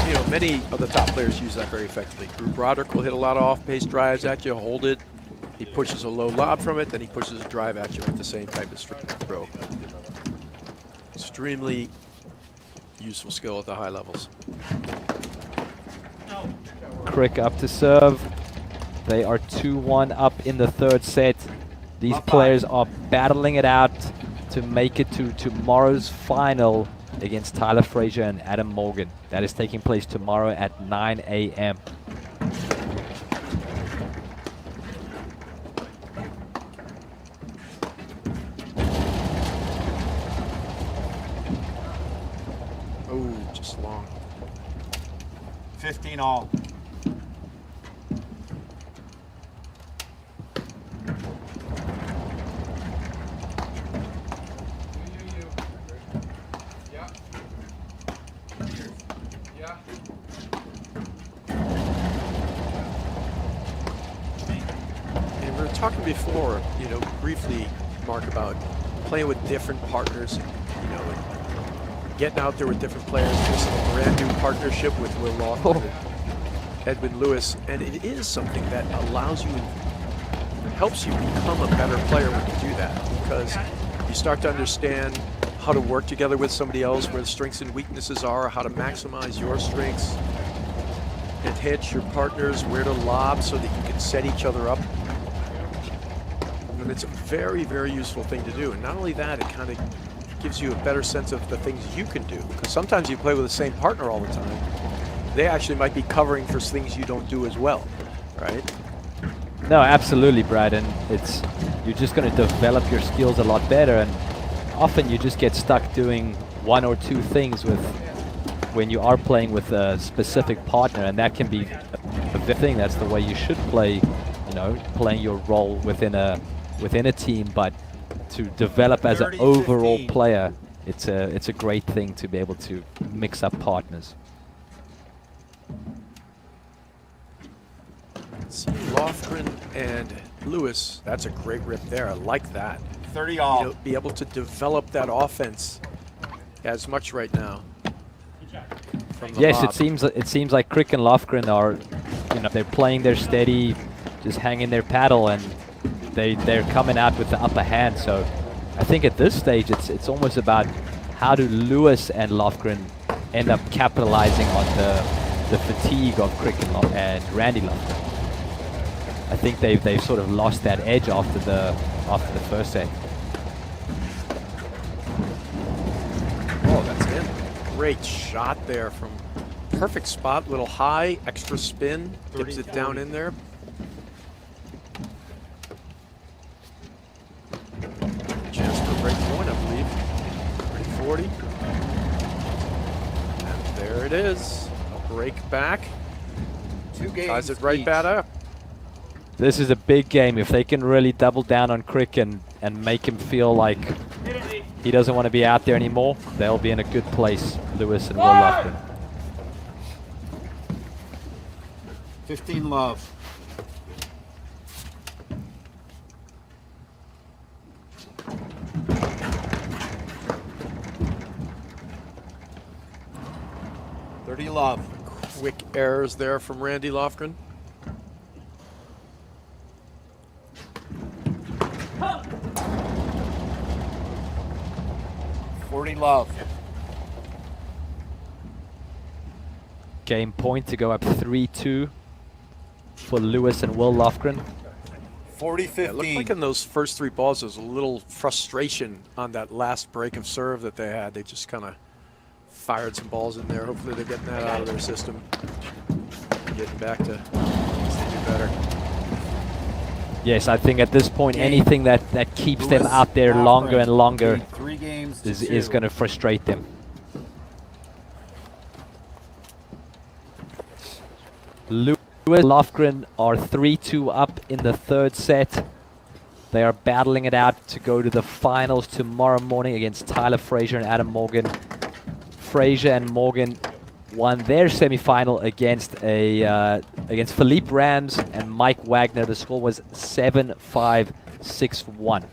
[SPEAKER 2] you know, many of the top players use that very effectively. Drew Broderick will hit a lot of off-pace drives at you, hold it. He pushes a low lob from it, then he pushes a drive at you with the same type of throw. Extremely useful skill at the high levels.
[SPEAKER 1] Crick up to serve. They are 2-1 up in the third set. These
[SPEAKER 3] Up
[SPEAKER 1] players are battling it out to make it to tomorrow's final against Tyler Frazier and Adam Morgan. That is taking place tomorrow at 9 a.m.
[SPEAKER 2] Oh, just long.
[SPEAKER 3] 15 all.
[SPEAKER 2] And we were talking before, you know, briefly, Mark, about playing with different partners, you know, and getting out there with different players. This is a brand new partnership with Will Lofgren and Edwin Lewis, and it is something that allows you, helps you become a better player when you do that, because you start to understand how to work together with somebody else, where the strengths and weaknesses are, how to maximize your strengths. and hit your partners, where to lob so that you can set each other up. And it's a very, very useful thing to do. And not only that, it kind of gives you a better sense of the things you can do. Because sometimes you play with the same partner all the time. They actually might be covering for things you don't do as well, right?
[SPEAKER 1] No, absolutely, Brad. And you're just going to develop your skills a lot better. And often you just get stuck doing one or two things when you are playing with a specific partner, and that can be a thing. That's the way you should play, you know, playing your role within a team. But to develop as an overall player, it's a great thing to be able to mix up partners.
[SPEAKER 2] See Lofgren and Lewis, that's a great rip there. I like that.
[SPEAKER 3] 30 all.
[SPEAKER 2] You know, be able to develop that offense as much right now. From the
[SPEAKER 1] Yes,
[SPEAKER 2] lob.
[SPEAKER 1] it seems like Crick and Lofgren are, you know, they're playing their steady, just hanging their paddle, and they're coming out with the upper hand. So I think at this stage it's almost about how do Lewis and Lofgren end up capitalizing on the fatigue of Crick and Randy Lofgren. I think they've sort of lost that edge after the first set.
[SPEAKER 2] Oh, that's in. Great shot there from perfect spot, little high, extra spin, dips it down in there. Chance for a break point, I believe. 40. And there it is. A break back.
[SPEAKER 3] 2 games.
[SPEAKER 2] Ties it right
[SPEAKER 3] each.
[SPEAKER 2] back up.
[SPEAKER 1] This is a big game. If they can really double down on Crick and make him feel like he doesn't want to be out there anymore, they'll be in a good place, Lewis and Will Lofgren.
[SPEAKER 3] 15 love. $30 love.
[SPEAKER 2] Quick errors there from Randy Lofgren.
[SPEAKER 3] $40 love.
[SPEAKER 1] Game point to go up 3-2 for Lewis and Will Lofgren.
[SPEAKER 3] 40-15.
[SPEAKER 2] Yeah, it looked like in those first 3 balls there was a little frustration on that last break of serve that they had. They just kind of fired some balls in there. Hopefully they're getting that out of their system. Getting back to do better.
[SPEAKER 1] Yes, I think at this point anything that keeps them
[SPEAKER 3] Lewis,
[SPEAKER 1] out there longer and longer
[SPEAKER 3] lead 3 games to
[SPEAKER 1] is
[SPEAKER 3] 2.
[SPEAKER 1] going to frustrate them. Lewis and Lofgren are 3-2 up in the 3rd set. They are battling it out to go to the finals tomorrow morning against Tyler Frazier and Adam Morgan. Frazier and Morgan won their semifinal against against Philippe Rams and Mike Wagner. The score was 7-5, 6-1.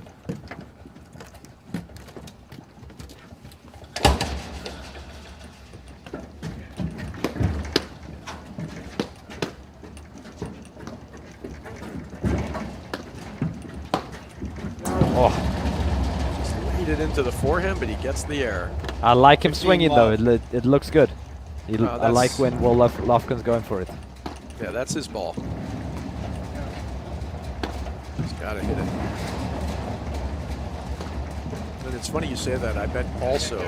[SPEAKER 2] Oh. Just laid it into the forehand, but he gets the air.
[SPEAKER 1] I like him
[SPEAKER 3] 15
[SPEAKER 1] swinging though.
[SPEAKER 3] love.
[SPEAKER 1] It looks good. I like
[SPEAKER 2] that's-
[SPEAKER 1] when Will Lofgren's going for it.
[SPEAKER 2] Yeah, that's his ball. He's got to hit it. And it's funny you say that. I bet also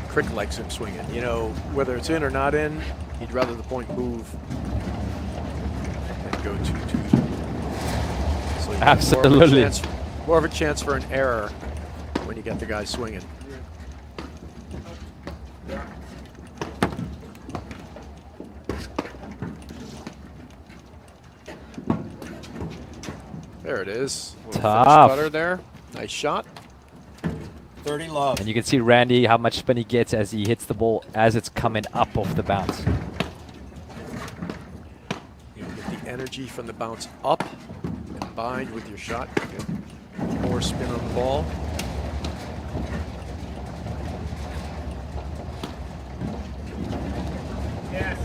[SPEAKER 2] Crick likes him swinging. You know, whether it's in or not in, he'd rather the point move than go 2-2. So you get
[SPEAKER 1] Absolutely.
[SPEAKER 2] more of a chance for an error when you get the guy swinging. There it is. Little
[SPEAKER 1] Tough.
[SPEAKER 2] finish putter there. Nice shot.
[SPEAKER 3] 30 love.
[SPEAKER 1] And you can see Randy how much spin he gets as he hits the ball as it's coming up off the bounce.
[SPEAKER 2] You get the energy from the bounce up combined with your shot. You get more spin on the ball.
[SPEAKER 4] Yes.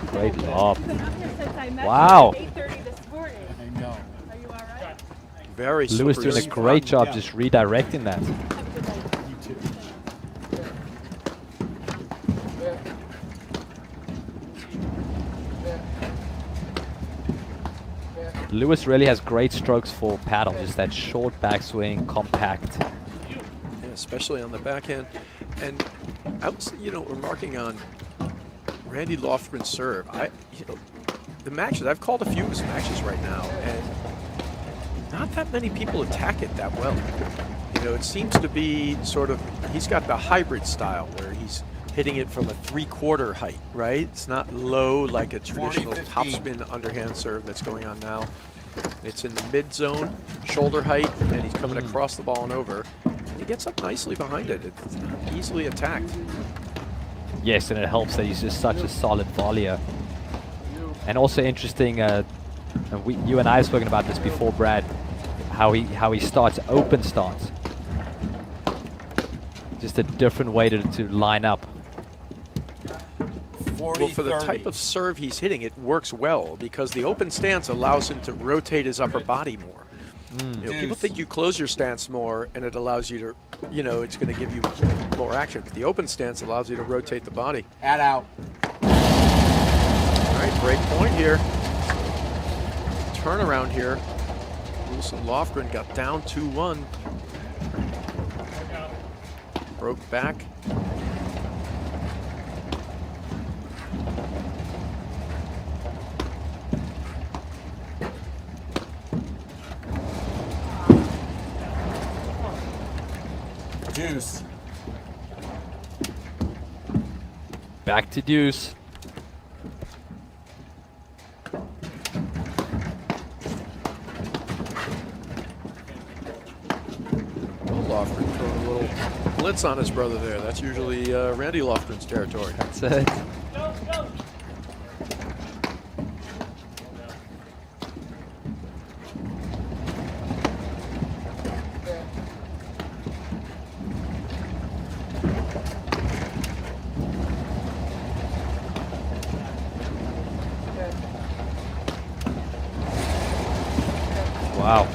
[SPEAKER 1] Great lob.
[SPEAKER 5] I've been up here since I met
[SPEAKER 1] Wow.
[SPEAKER 5] you at 8:30 this morning.
[SPEAKER 3] I know.
[SPEAKER 5] Are you all right?
[SPEAKER 2] Very
[SPEAKER 1] Lewis
[SPEAKER 2] slippery.
[SPEAKER 1] doing a great job just redirecting that.
[SPEAKER 3] You too.
[SPEAKER 1] Lewis really has great strokes for paddle, just that short backswing, compact.
[SPEAKER 2] Yeah, especially on the backhand. And I was, remarking on Randy Lofgren's serve. The matches, I've called a few of his matches right now, and not that many people attack it that well. It seems to be sort of, he's got the hybrid style where he's hitting it from a 3/4 height, right? It's not low like a traditional
[SPEAKER 3] 40-15.
[SPEAKER 2] topspin underhand serve that's going on now. It's in the mid zone, shoulder height, and he's coming across the ball and over. And he gets up nicely behind it. It's not easily attacked.
[SPEAKER 1] Yes, and it helps that he's just such a solid volleyer. And also interesting, you and I have spoken about this before, Brad, how he starts open stance. Just a different way to line up.
[SPEAKER 3] 40,
[SPEAKER 2] Well, for the
[SPEAKER 3] 30.
[SPEAKER 2] type of serve he's hitting, it works well because the open stance allows him to rotate his upper body more. People think you close your stance more and it allows you to, it's going to give you more action. But the open stance allows you to rotate the body.
[SPEAKER 3] Add out.
[SPEAKER 2] All right, break point here. Turnaround here. Lewis and Lofgren got down 2-1. Broke back.
[SPEAKER 3] Deuce.
[SPEAKER 1] Back to deuce.
[SPEAKER 2] Lofgren throwing a little blitz on his brother there. That's usually Randy Lofgren's territory.
[SPEAKER 1] That's it. Wow.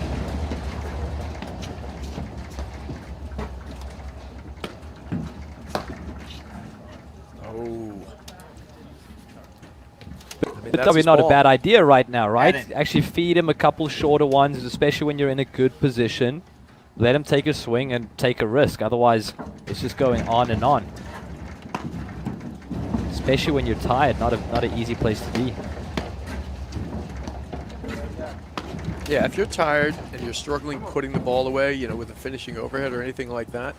[SPEAKER 1] But probably not a bad idea right now, right?
[SPEAKER 3] Edit.
[SPEAKER 1] Actually feed him a couple shorter ones, especially when you're in a good position. Let him take a swing and take a risk. Otherwise, it's just going on and on. Especially when you're tired, not an easy place to be.
[SPEAKER 2] Yeah, if you're tired and you're struggling putting the ball away, with a finishing overhead or anything like that,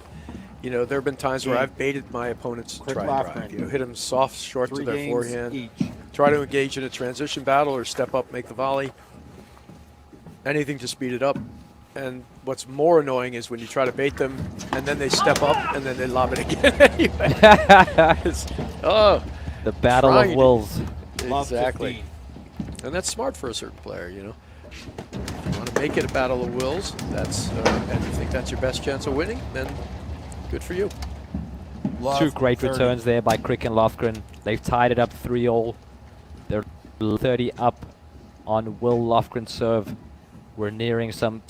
[SPEAKER 2] there have been times where I've baited my opponents to
[SPEAKER 3] Crick
[SPEAKER 2] try and drive.
[SPEAKER 3] Lofgren.
[SPEAKER 2] Hit them soft, short to
[SPEAKER 3] 3
[SPEAKER 2] their
[SPEAKER 3] games
[SPEAKER 2] forehand.
[SPEAKER 3] each.
[SPEAKER 2] Try to engage in a transition battle or step up, make the volley. Anything to speed it up. And what's more annoying is when you try to bait them and then they step up and then they lob it again anyway.
[SPEAKER 1] The battle of wills.
[SPEAKER 3] Love
[SPEAKER 2] Exactly.
[SPEAKER 3] 15.
[SPEAKER 2] And that's smart for a certain player, If you want to make it a battle of wills, that's and you think that's your best chance of winning, then good for you.
[SPEAKER 3] Love
[SPEAKER 1] Two great
[SPEAKER 3] 30.
[SPEAKER 1] returns there by Crick and Lofgren. They've tied it up 3-all. They're 30 up on Will Lofgren's serve. We're nearing some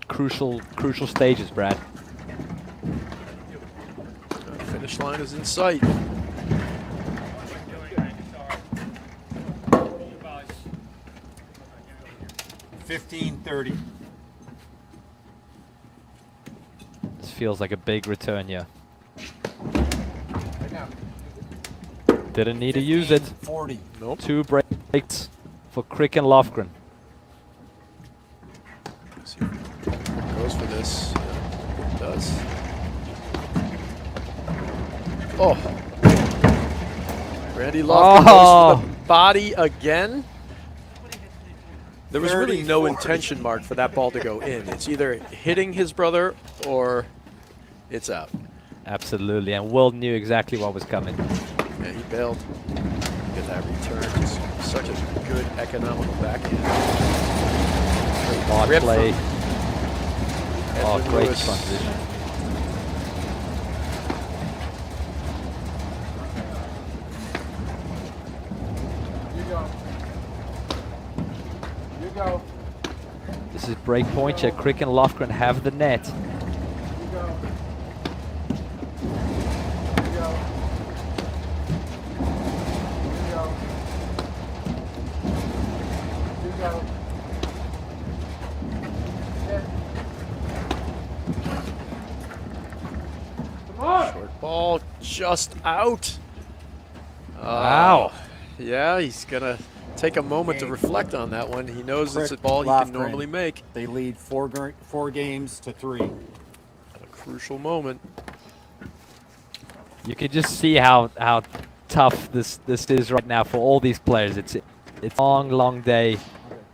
[SPEAKER 1] crucial stages, Brad.
[SPEAKER 2] Finish line is in sight.
[SPEAKER 3] 15-30.
[SPEAKER 1] This feels like a big return here. Didn't need to use it.
[SPEAKER 3] 40.
[SPEAKER 2] Nope.
[SPEAKER 1] 2 breaks for Crick and Lofgren.
[SPEAKER 2] See if it goes for this. Yeah, it does. Oh. Randy Lofgren goes for the body again. There was really no
[SPEAKER 3] 30-40.
[SPEAKER 2] intention, Mark, for that ball to go in. It's either hitting his brother or it's out.
[SPEAKER 1] Absolutely, and Will knew exactly what was coming.
[SPEAKER 2] Yeah, he bailed. Look at that return. Just such a good economical backhand.
[SPEAKER 1] Hard
[SPEAKER 2] Rip
[SPEAKER 1] play.
[SPEAKER 2] from
[SPEAKER 1] Oh,
[SPEAKER 2] Edwin
[SPEAKER 1] great
[SPEAKER 2] Lewis.
[SPEAKER 1] transition. This is break point here. Crick and Lofgren have the net.
[SPEAKER 2] just out.
[SPEAKER 1] Wow.
[SPEAKER 2] Yeah, he's going to take a moment to reflect on that one. He knows it's a
[SPEAKER 3] Crick,
[SPEAKER 2] ball he can
[SPEAKER 3] Lofgren.
[SPEAKER 2] normally make
[SPEAKER 3] They lead 4 games to 3.
[SPEAKER 2] at a crucial moment.
[SPEAKER 1] You can just see how tough this is right now for all these players. It's a long day.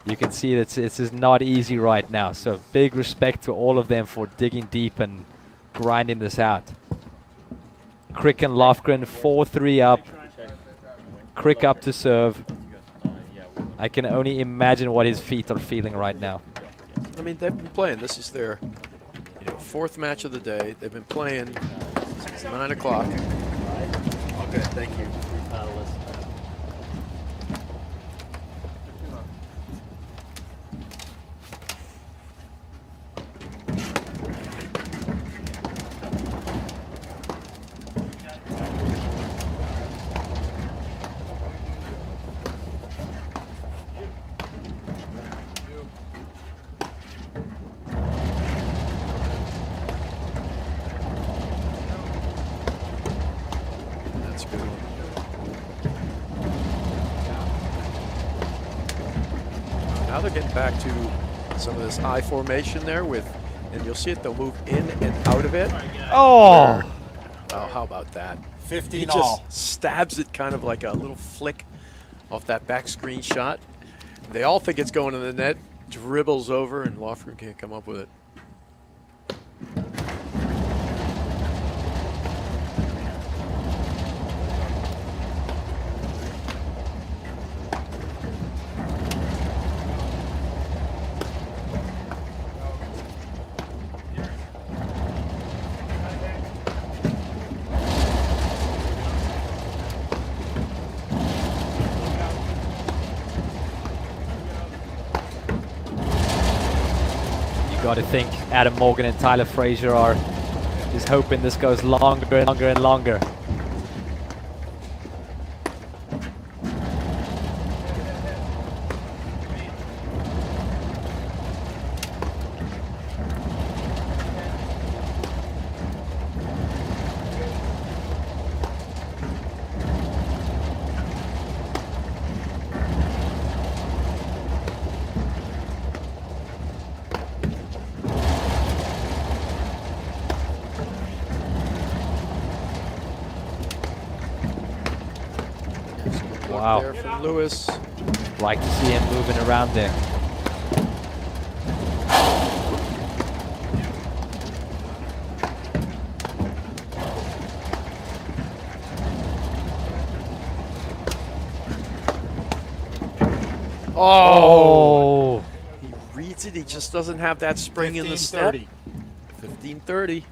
[SPEAKER 1] You can see that this is not easy right now. So big respect to all of them for digging deep and grinding this out. Crick and Lofgren 4-3 up. Crick up to serve. I can only imagine what his feet are feeling right now.
[SPEAKER 2] I mean, they've been playing. This is their 4th match of the day. They've been playing since 9 o'clock.
[SPEAKER 4] Okay, thank you.
[SPEAKER 2] That's a good one. Now they're getting back to some of this I formation there and you'll see it, they'll move in and out of it.
[SPEAKER 1] Oh!
[SPEAKER 2] Oh, how about that?
[SPEAKER 3] 15
[SPEAKER 2] He
[SPEAKER 3] all.
[SPEAKER 2] just stabs it kind of like a little flick off that back screen shot. They all think it's going to the net, dribbles over, and Lofgren can't come up with it.
[SPEAKER 1] Got to think Adam Morgan and Tyler Frazier are just hoping this goes longer and longer and longer. Wow.
[SPEAKER 2] There from Lewis.
[SPEAKER 1] Like to see him moving around there. Oh!
[SPEAKER 2] He reads it. He just doesn't have that spring in the step.
[SPEAKER 3] 15-30.
[SPEAKER 2] 15-30.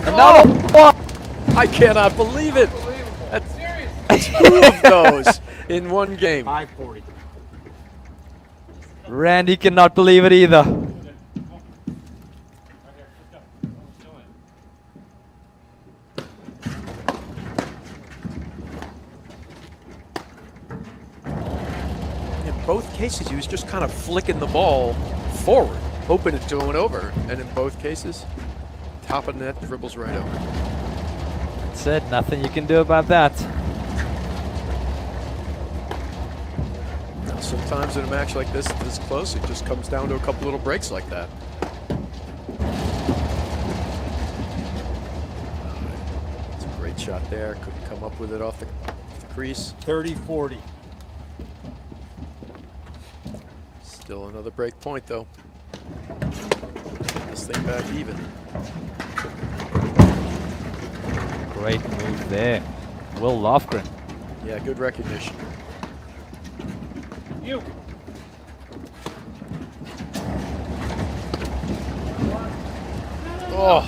[SPEAKER 1] Another one!
[SPEAKER 2] I cannot believe it. That's 2 of those in one game.
[SPEAKER 3] 540.
[SPEAKER 1] Randy cannot believe it either.
[SPEAKER 2] In both cases, he was just kind of flicking the ball forward, hoping it's going over. And in both cases, top of net dribbles right over.
[SPEAKER 1] That's it. Nothing you can do about that.
[SPEAKER 2] Now, sometimes in a match like this close, it just comes down to a couple little breaks like that. It's a great shot there. Couldn't come up with it off the crease.
[SPEAKER 3] 30-40.
[SPEAKER 2] Still another break point, though. This thing back even.
[SPEAKER 1] Great move there. Will Lofgren.
[SPEAKER 2] Yeah, good recognition.
[SPEAKER 4] You.
[SPEAKER 2] Oh,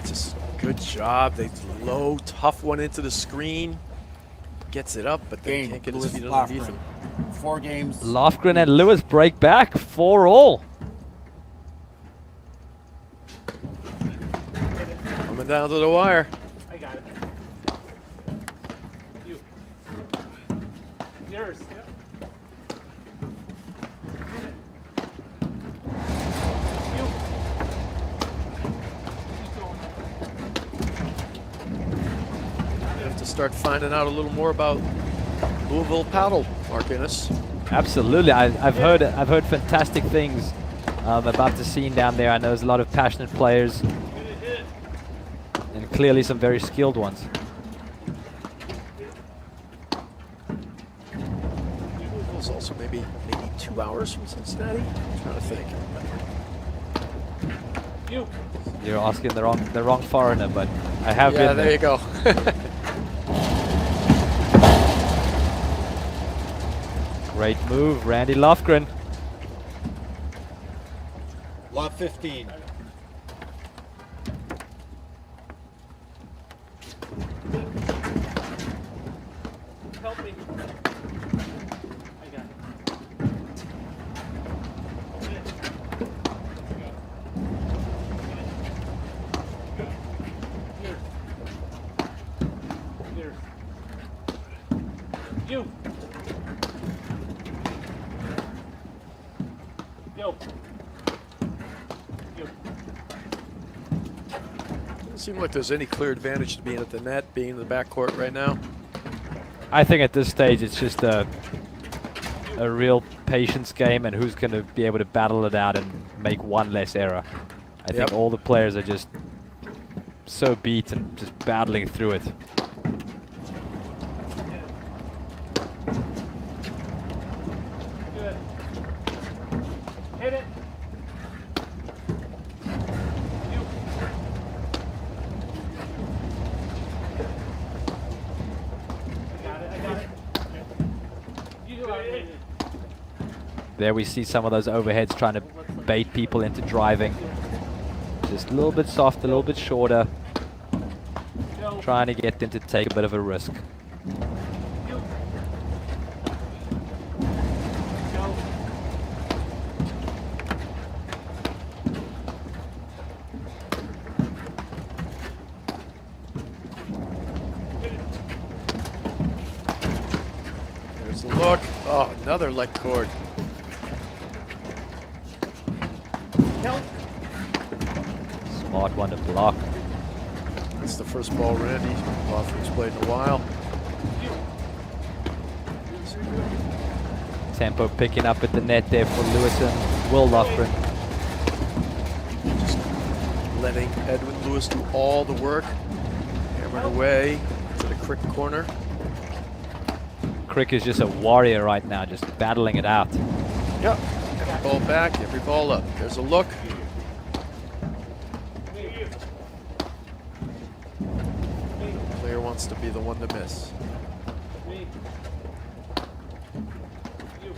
[SPEAKER 2] just good job. They low, tough one into the screen. Gets it up, but they
[SPEAKER 3] Game.
[SPEAKER 2] can't get his
[SPEAKER 3] Lewis
[SPEAKER 2] feet underneath
[SPEAKER 3] Lofgren.
[SPEAKER 2] him.
[SPEAKER 3] 4 games.
[SPEAKER 1] Lofgren and Lewis break back 4-all.
[SPEAKER 2] Coming down to the wire.
[SPEAKER 4] I got it. You. Yours. Yep.
[SPEAKER 2] start finding out a little more about Louisville paddle, Mark Innes.
[SPEAKER 1] Absolutely, I've heard fantastic things about the scene down there. I know there's a lot of passionate players, and clearly some very skilled ones.
[SPEAKER 2] Louisville's also maybe 2 hours from Cincinnati. I'm trying to think.
[SPEAKER 1] You're asking the wrong foreigner, but I have
[SPEAKER 2] Yeah,
[SPEAKER 1] been
[SPEAKER 2] there you go.
[SPEAKER 1] Great move, Randy Lofgren.
[SPEAKER 3] Lot 15.
[SPEAKER 4] Help me. I got it. Here. You. Yo. You.
[SPEAKER 2] Doesn't seem like there's any clear advantage to being at the net, being in the backcourt right now.
[SPEAKER 1] I think at this stage it's just a real patience game, and who's going to be able to battle it out and make one less error. I think
[SPEAKER 2] Yep.
[SPEAKER 1] all the players are just so beat and just battling through it.
[SPEAKER 4] Good. Hit it. You. I got it. You got it.
[SPEAKER 1] There we see some of those overheads trying to bait people into driving. Just a little bit softer, a little bit shorter,
[SPEAKER 4] Go.
[SPEAKER 1] trying to get them to take a bit of a risk.
[SPEAKER 4] You. Go.
[SPEAKER 2] There's the look. Oh, another leg cord.
[SPEAKER 4] Help.
[SPEAKER 1] Smart one to block.
[SPEAKER 2] That's the first ball Randy Lofgren's played in a while.
[SPEAKER 1] Tempo picking up at the net there for Lewis and Will Lofgren.
[SPEAKER 2] Just letting Edwin Lewis do all the work. Hammering away to the Crick corner.
[SPEAKER 1] Crick is just a warrior right now, just battling it out.
[SPEAKER 2] Yep. Every ball back, every ball up. There's a look. Player wants to be the one to miss.
[SPEAKER 4] Me. You.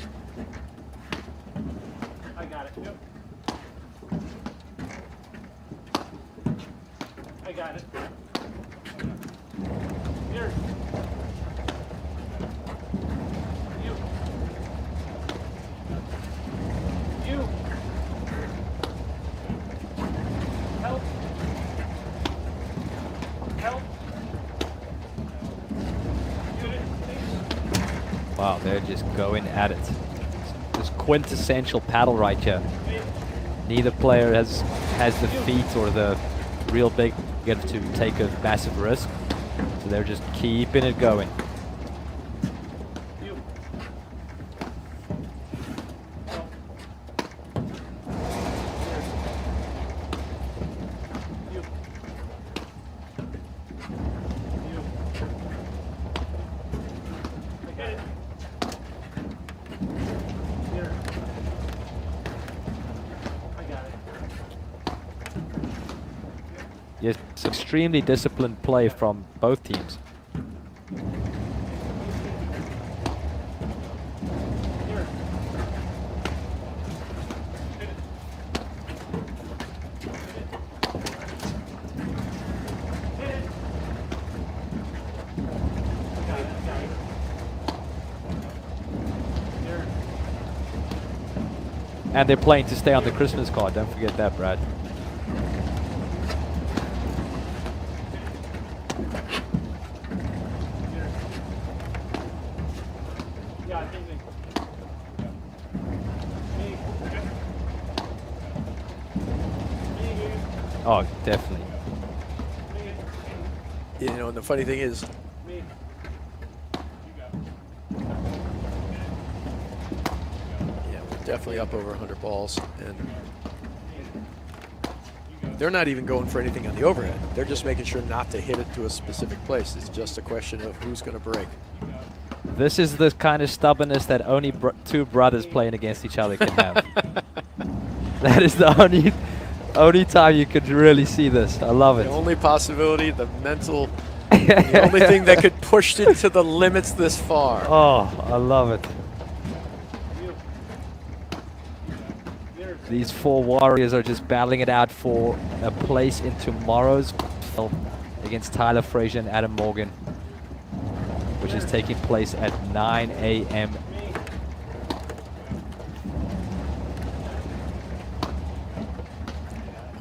[SPEAKER 4] I got it. Yep. I got it. Here. You. You. Help. Help.
[SPEAKER 1] Wow, they're just going at it. This quintessential paddle right here. Neither player has the feet or the real big get to take a massive risk. So they're just keeping it going.
[SPEAKER 4] You. You. You. I got it. Here. I got it.
[SPEAKER 1] Yes, it's extremely disciplined play from both teams.
[SPEAKER 4] Here. Hit it. Got it. Here.
[SPEAKER 1] And they're playing to stay on the Christmas card. Don't forget that, Brad.
[SPEAKER 4] Here. Yeah, I think me.
[SPEAKER 1] Oh, definitely.
[SPEAKER 2] You know, and the funny thing is,
[SPEAKER 4] Me.
[SPEAKER 2] Yeah, we're definitely up over 100 balls, and they're not even going for anything on the overhead. They're just making sure not to hit it to a specific place. It's just a question of who's going to break.
[SPEAKER 1] This is the kind of stubbornness that only two brothers playing against each other can have. That is the only time you could really see this. I love it.
[SPEAKER 2] The only possibility, the mental, the only thing that could push it to the limits this far.
[SPEAKER 1] Oh, I love it. These four warriors are just battling it out for a place in tomorrow's final against Tyler Frazier and Adam Morgan, which is taking place at 9 a.m.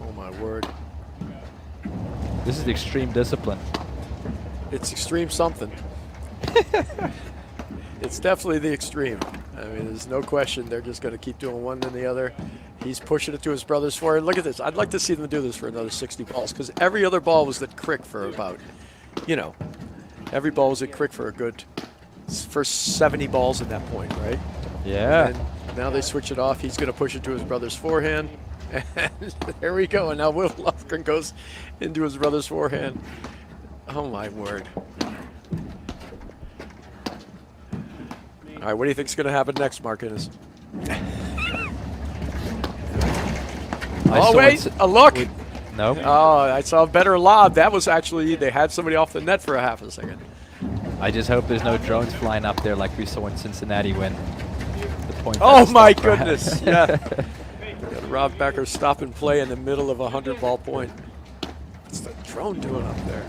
[SPEAKER 2] Oh my word.
[SPEAKER 1] This is extreme discipline.
[SPEAKER 2] It's extreme something. It's definitely the extreme. I mean, there's no question they're just going to keep doing one than the other. He's pushing it to his brother's forehand. Look at this. I'd like to see them do this for another 60 balls, because every other ball was at Crick for about, you know, every ball was at Crick for a good first 70 balls at that point, right?
[SPEAKER 1] Yeah.
[SPEAKER 2] And now they switch it off. He's going to push it to his brother's forehand. And there we go. And now Will Lofgren goes into his brother's forehand. Oh, my word. All right, what do you think is going to happen next, Marcus? Oh, wait, a look.
[SPEAKER 1] No.
[SPEAKER 2] Oh, I saw a better lob. That was actually, they had somebody off the net for a half a second.
[SPEAKER 1] I just hope there's no drones flying up there like we saw in Cincinnati when the point.
[SPEAKER 2] Oh, my goodness. Yeah. Got Rob Becker stop and play in the middle of a 100-ball point. What's the drone doing up there?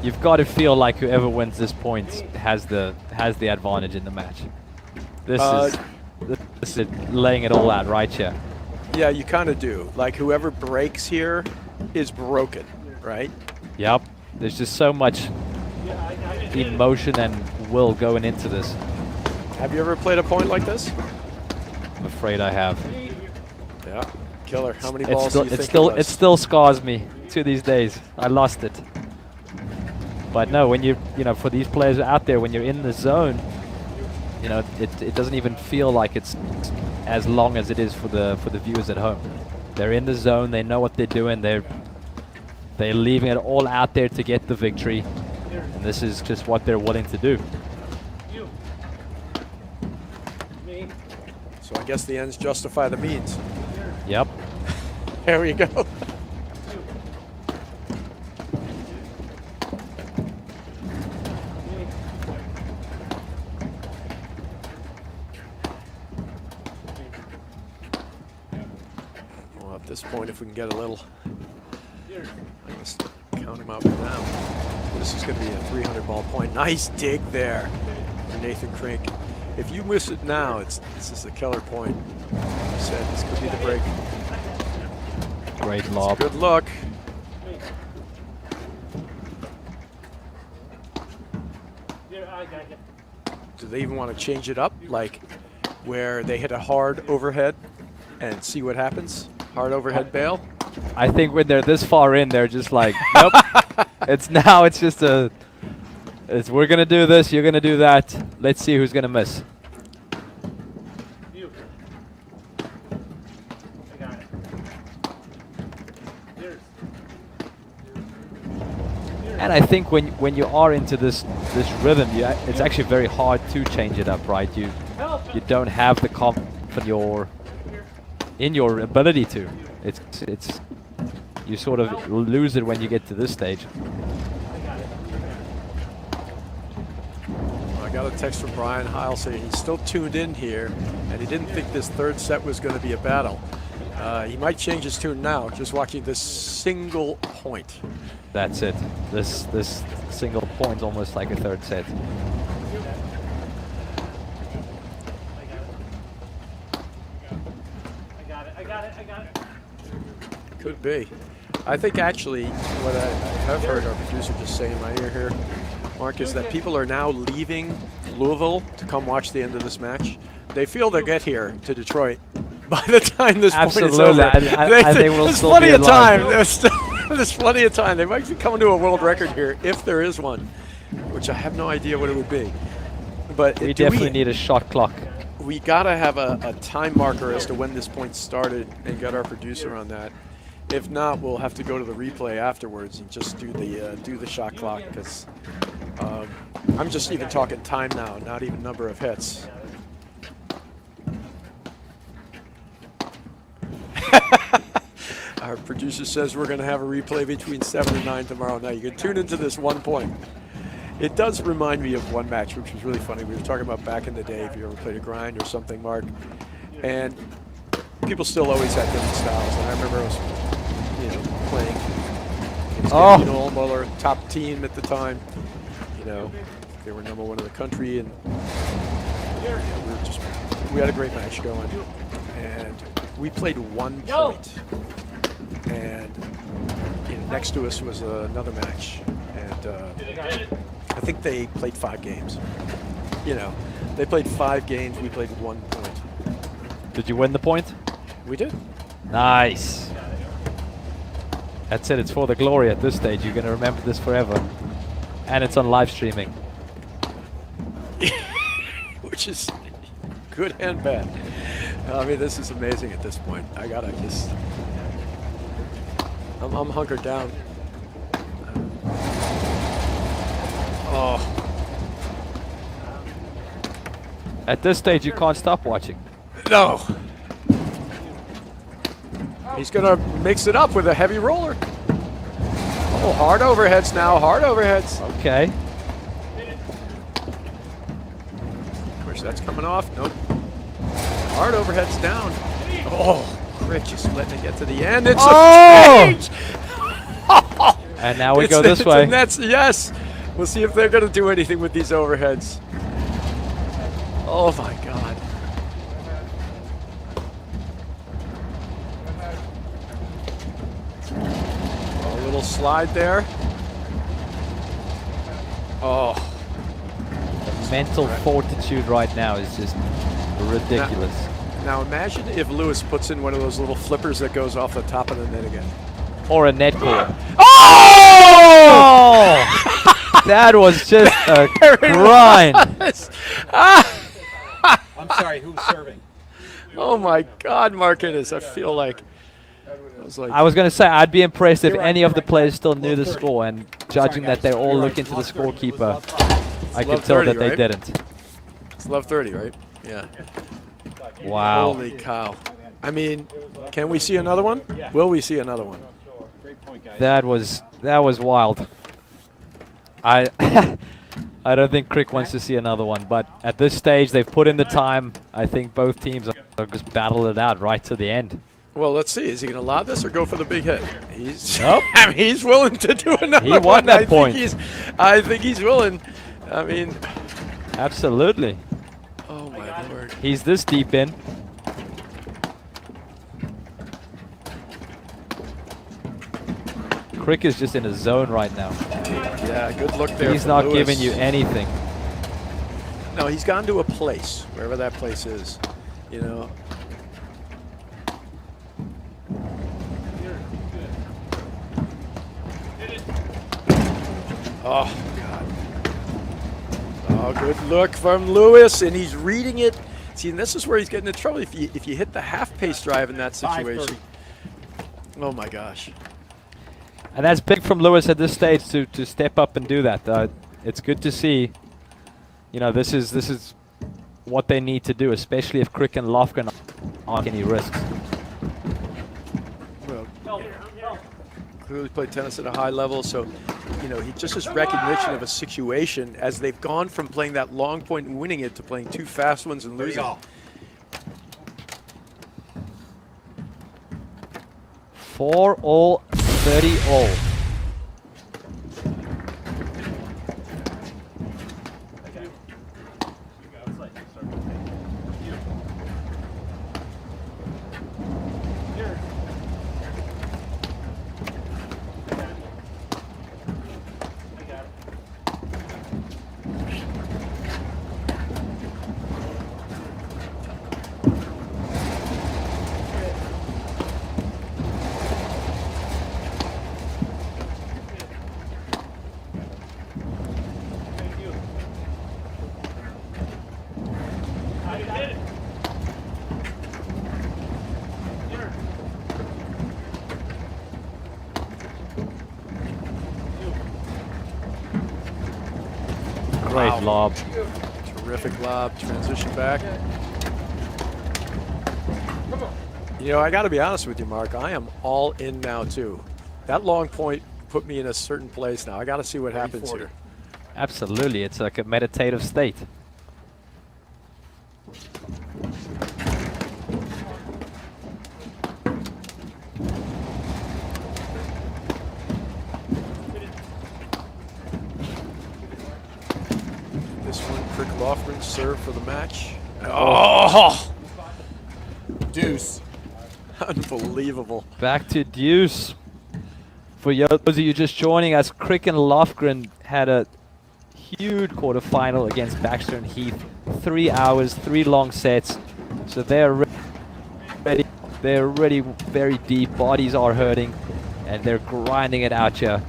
[SPEAKER 1] You've got to feel like whoever wins this point has the advantage in the match. This is laying it all out right here.
[SPEAKER 2] Yeah, you kind of do. Like, whoever breaks here is broken, right?
[SPEAKER 1] Yep. There's just so much emotion and will going into this.
[SPEAKER 2] Have you ever played a point like this?
[SPEAKER 1] I'm afraid I have.
[SPEAKER 2] Yeah. Killer. How many balls do you think
[SPEAKER 1] it still scars me to these days. I lost it. But no, when you know, for these players out there, when you're in the zone, you know, it doesn't even feel like it's as long as it is for the viewers at home. They're in the zone. They know what they're doing. They're leaving it all out there to get the victory, and this is just what they're willing to do.
[SPEAKER 2] So I guess the ends justify the means.
[SPEAKER 1] Yep.
[SPEAKER 2] There we go. Well, at this point, if we can get a little, I guess, count him up now. This is going to be a 300-ball point. Nice dig there for Nathan Crick. If you miss it now, this is a killer point. Like I said, this could be the break.
[SPEAKER 1] Great lob.
[SPEAKER 2] Good luck. Do they even want to change it up, like where they hit a hard overhead and see what happens? Hard overhead bail?
[SPEAKER 1] I think when they're this far in, they're just like, nope. It's just we're gonna do this, you're gonna do that. Let's see who's gonna miss. And I think when you are into this rhythm, it's actually very hard to change it up, right? You don't have the confidence in your ability to. It's you sort of lose it when you get to this stage.
[SPEAKER 2] I got a text from Brian Heil saying he's still tuned in here, and he didn't think this third set was going to be a battle. He might change his tune now, just watching this single point.
[SPEAKER 1] That's it. This single point, almost like a third set.
[SPEAKER 4] I got it.
[SPEAKER 2] Could be. I think actually what I've heard our producer just say in my ear here, Mark, is that people are now leaving Louisville to come watch the end of this match. They feel they'll get here to Detroit by the time this point is
[SPEAKER 1] Absolutely.
[SPEAKER 2] over.
[SPEAKER 1] I think we'll
[SPEAKER 2] there's
[SPEAKER 1] still
[SPEAKER 2] plenty
[SPEAKER 1] be
[SPEAKER 2] of
[SPEAKER 1] alive.
[SPEAKER 2] time. There's plenty of time. They might be coming to a world record here if there is one, which I have no idea what it would be. But
[SPEAKER 1] We definitely need a shot clock.
[SPEAKER 2] we gotta have a time marker as to when this point started and get our producer on that. If not, we'll have to go to the replay afterwards and just do the shot clock, because I'm just even talking time now, not even number of hits. Our producer says we're going to have a replay between 7 and 9 tomorrow night. You can tune into this one point. It does remind me of one match, which was really funny. We were talking about back in the day, if you ever played a grind or something, Mark. And people still always had different styles. And I remember I was, playing Muller, top team at the time. They were #1 in the country, and we had a great match going. And we played one point. And next to us was another match, and I think they played 5 games. They played 5 games. We played 1 point.
[SPEAKER 1] Did you win the point?
[SPEAKER 2] We did.
[SPEAKER 1] Nice. That's it. It's for the glory at this stage. You're going to remember this forever. And it's on live streaming.
[SPEAKER 2] Which is good and bad. I mean, this is amazing at this point. I gotta just... I'm hunkered down. Oh.
[SPEAKER 1] At this stage, you can't stop watching.
[SPEAKER 2] No. He's going to mix it up with a heavy roller. Oh, hard overheads now. Hard overheads.
[SPEAKER 1] Okay.
[SPEAKER 2] Of course, that's coming off. Nope. Hard overheads down. Oh, Crick just letting it get to the end. It's a change.
[SPEAKER 1] And now we go this way.
[SPEAKER 2] And that's, yes. We'll see if they're going to do anything with these overheads. Oh, my God. A little slide there. Oh.
[SPEAKER 1] The mental fortitude right now is just ridiculous.
[SPEAKER 2] Now imagine if Lewis puts in one of those little flippers that goes off the top of the net again.
[SPEAKER 1] Or a net core.
[SPEAKER 2] Oh!
[SPEAKER 1] That was just a grind.
[SPEAKER 3] I'm sorry, who's serving?
[SPEAKER 2] Oh my God, Marquez! I feel like
[SPEAKER 1] I was going to say, I'd be impressed if any of the players still knew the score, and judging that they all look into the scorekeeper, I could tell that they didn't.
[SPEAKER 2] It's love 30, right? Yeah.
[SPEAKER 1] Wow.
[SPEAKER 2] Holy cow! I mean, can we see another one? Will we see another one?
[SPEAKER 1] That was wild. I I don't think Crick wants to see another one, but at this stage they've put in the time. I think both teams are just battle it out right to the end.
[SPEAKER 2] Well, let's see. Is he going to lob this or go for the big hit? He's
[SPEAKER 1] Nope.
[SPEAKER 2] I mean, he's willing to do another
[SPEAKER 1] He won
[SPEAKER 2] one.
[SPEAKER 1] that point.
[SPEAKER 2] I think he's willing. I mean,
[SPEAKER 1] Absolutely.
[SPEAKER 2] oh my Lord.
[SPEAKER 1] He's this deep in. Crick is just in a zone right now.
[SPEAKER 2] Yeah, good look there.
[SPEAKER 1] He's
[SPEAKER 2] from
[SPEAKER 1] not
[SPEAKER 2] Lewis.
[SPEAKER 1] giving you anything.
[SPEAKER 2] No, he's gone to a place, wherever that place is. Oh, God. Oh, good look from Lewis, and he's reading it. See, and this is where he's getting in trouble. If you hit the half-pace drive in that situation. Oh, my gosh.
[SPEAKER 1] And that's big from Lewis at this stage to step up and do that. It's good to see. This is what they need to do, especially if Crick and Lofgren aren't any risks.
[SPEAKER 2] Well, clearly played tennis at a high level, so he just his recognition of a situation as they've gone from playing that long point and winning it to playing 2 fast ones and losing.
[SPEAKER 1] 4-all, 30-all. Great lob.
[SPEAKER 2] Terrific lob. Transition back. You know, I got to be honest with you, Mark. I am all in now, too. That long point put me in a certain place now. I got to see what happens here.
[SPEAKER 1] Absolutely, it's like a meditative state.
[SPEAKER 2] This one, Crick Lofgren serve for the match. Oh!
[SPEAKER 3] Deuce.
[SPEAKER 2] Unbelievable.
[SPEAKER 1] Back to deuce. For those of you just joining us, Crick and Lofgren had a huge quarterfinal against Baxter and Heath. 3 hours, 3 long sets. So they're ready. They're already very deep. Bodies are hurting, and they're grinding it out here.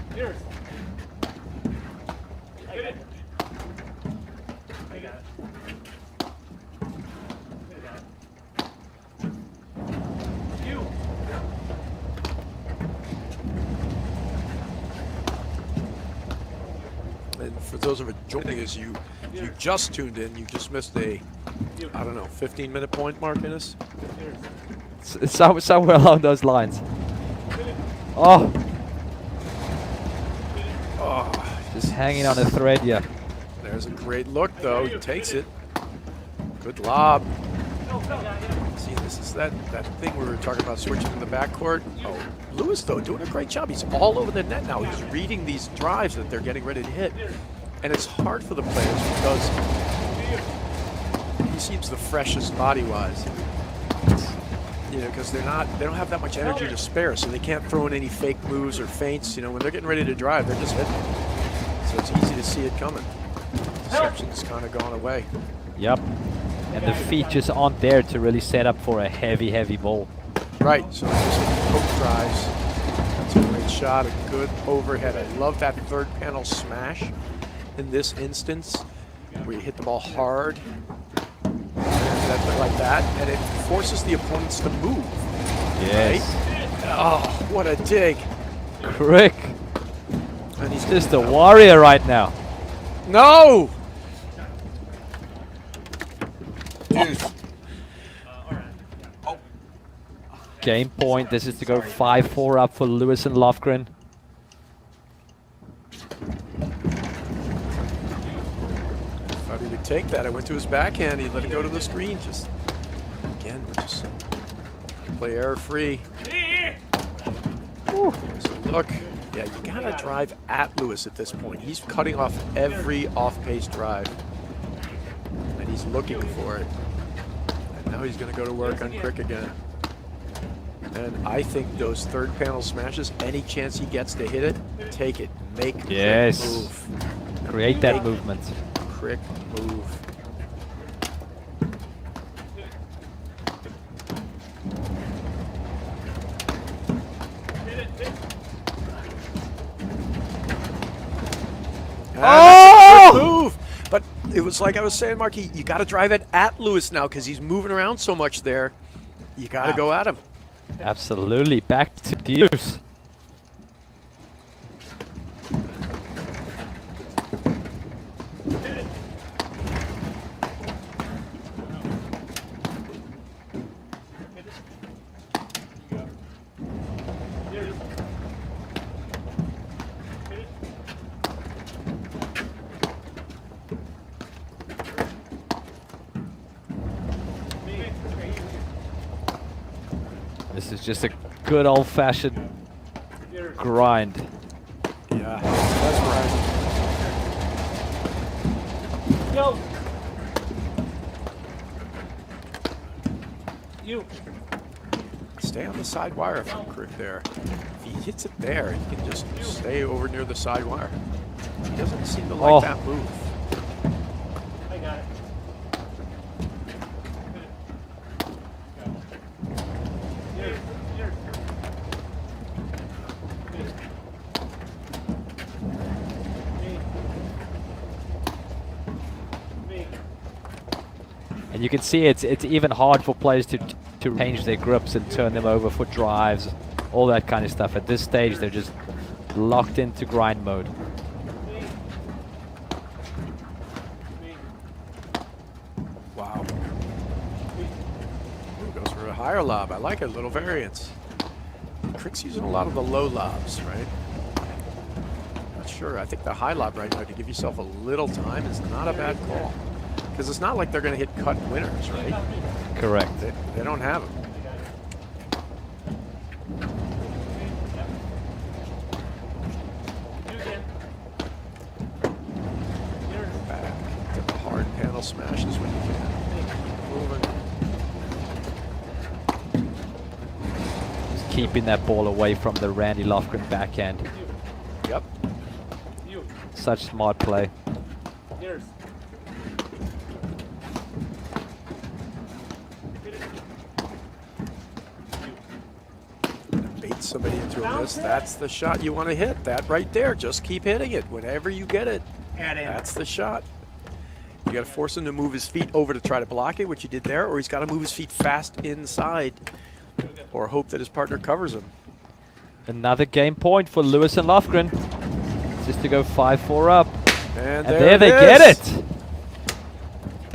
[SPEAKER 2] And for those of you joining us, you just tuned in. You just missed a, I don't know, 15-minute point, Mark Innes?
[SPEAKER 1] It's somewhere along those lines. Oh,
[SPEAKER 2] Oh,
[SPEAKER 1] just hanging on a thread here.
[SPEAKER 2] there's a great look, though. He takes it. Good lob. See, this is that thing we were talking about, switching in the backcourt. Oh, Lewis, though, doing a great job. He's all over the net now. He's reading these drives that they're getting ready to hit. And it's hard for the players because he seems the freshest body-wise. You know, because they don't have that much energy to spare, so they can't throw in any fake moves or feints. You know, when they're getting ready to drive, they're just hitting. So it's easy to see it coming. Deception's kind of gone away.
[SPEAKER 1] Yep. And the feet just aren't there to really set up for a heavy, heavy ball.
[SPEAKER 2] Right, so just poke drives. That's a great shot, a good overhead. I love that third panel smash in this instance, where you hit the ball hard, like that, and it forces the opponents to move.
[SPEAKER 1] Yes.
[SPEAKER 2] Right? Oh, what a dig.
[SPEAKER 1] Crick.
[SPEAKER 2] And he's
[SPEAKER 1] Just a warrior right now.
[SPEAKER 2] No!
[SPEAKER 3] Deuce.
[SPEAKER 1] Game point. This is to go 5-4 up for Lewis and Lofgren.
[SPEAKER 2] Thought he would take that. I went to his backhand. He let it go to the screen. Just, again, we're just play error free. So look, yeah, you gotta drive at Lewis at this point. He's cutting off every off-pace drive, and he's looking for it. And now he's gonna go to work on Crick again. And I think those third panel smashes, any chance he gets to hit it, take it. Make
[SPEAKER 1] Yes.
[SPEAKER 2] Crick move.
[SPEAKER 1] Create that movement.
[SPEAKER 2] Crick move.
[SPEAKER 1] Oh!
[SPEAKER 2] Good move. But it was like I was saying, Marky, you got to drive it at Lewis now because he's moving around so much there. You got to go at him.
[SPEAKER 1] Absolutely. Back to deuce. This is just a good old-fashioned grind.
[SPEAKER 2] Yeah, that's right.
[SPEAKER 4] Go. You.
[SPEAKER 2] Stay on the side wire from Crick there. If he hits it there, he can just stay over near the side wire. He doesn't seem to like that move.
[SPEAKER 4] I got it.
[SPEAKER 1] And you can see it's even hard for players to change their grips and turn them over for drives, all that kind of stuff. At this stage, they're just locked into grind mode.
[SPEAKER 2] fire lob. I like it, a little variance. Crick's using a lot of the low lobs, right? Not sure. I think the high lob right now to give yourself a little time is not a bad call. Because it's not like they're going to hit cut winners, right?
[SPEAKER 1] Correct.
[SPEAKER 2] They don't have them. Back to the hard panel smashes when you can. Moving.
[SPEAKER 1] Just keeping that ball away from the Randy Lofgren backhand.
[SPEAKER 2] Yep.
[SPEAKER 1] Such smart play.
[SPEAKER 4] Yours.
[SPEAKER 2] Bait somebody into a miss. That's the shot you want to hit. That right there. Just keep hitting it whenever you get it. That's the shot. You got to force him to move his feet over to try to block it, which he did there, or he's got to move his feet fast inside, or hope that his partner covers him.
[SPEAKER 1] Another game point for Lewis and Lofgren. Just to go 5-4 up.
[SPEAKER 2] And
[SPEAKER 1] And
[SPEAKER 2] there
[SPEAKER 1] there they
[SPEAKER 2] it
[SPEAKER 1] get
[SPEAKER 2] is.
[SPEAKER 1] it.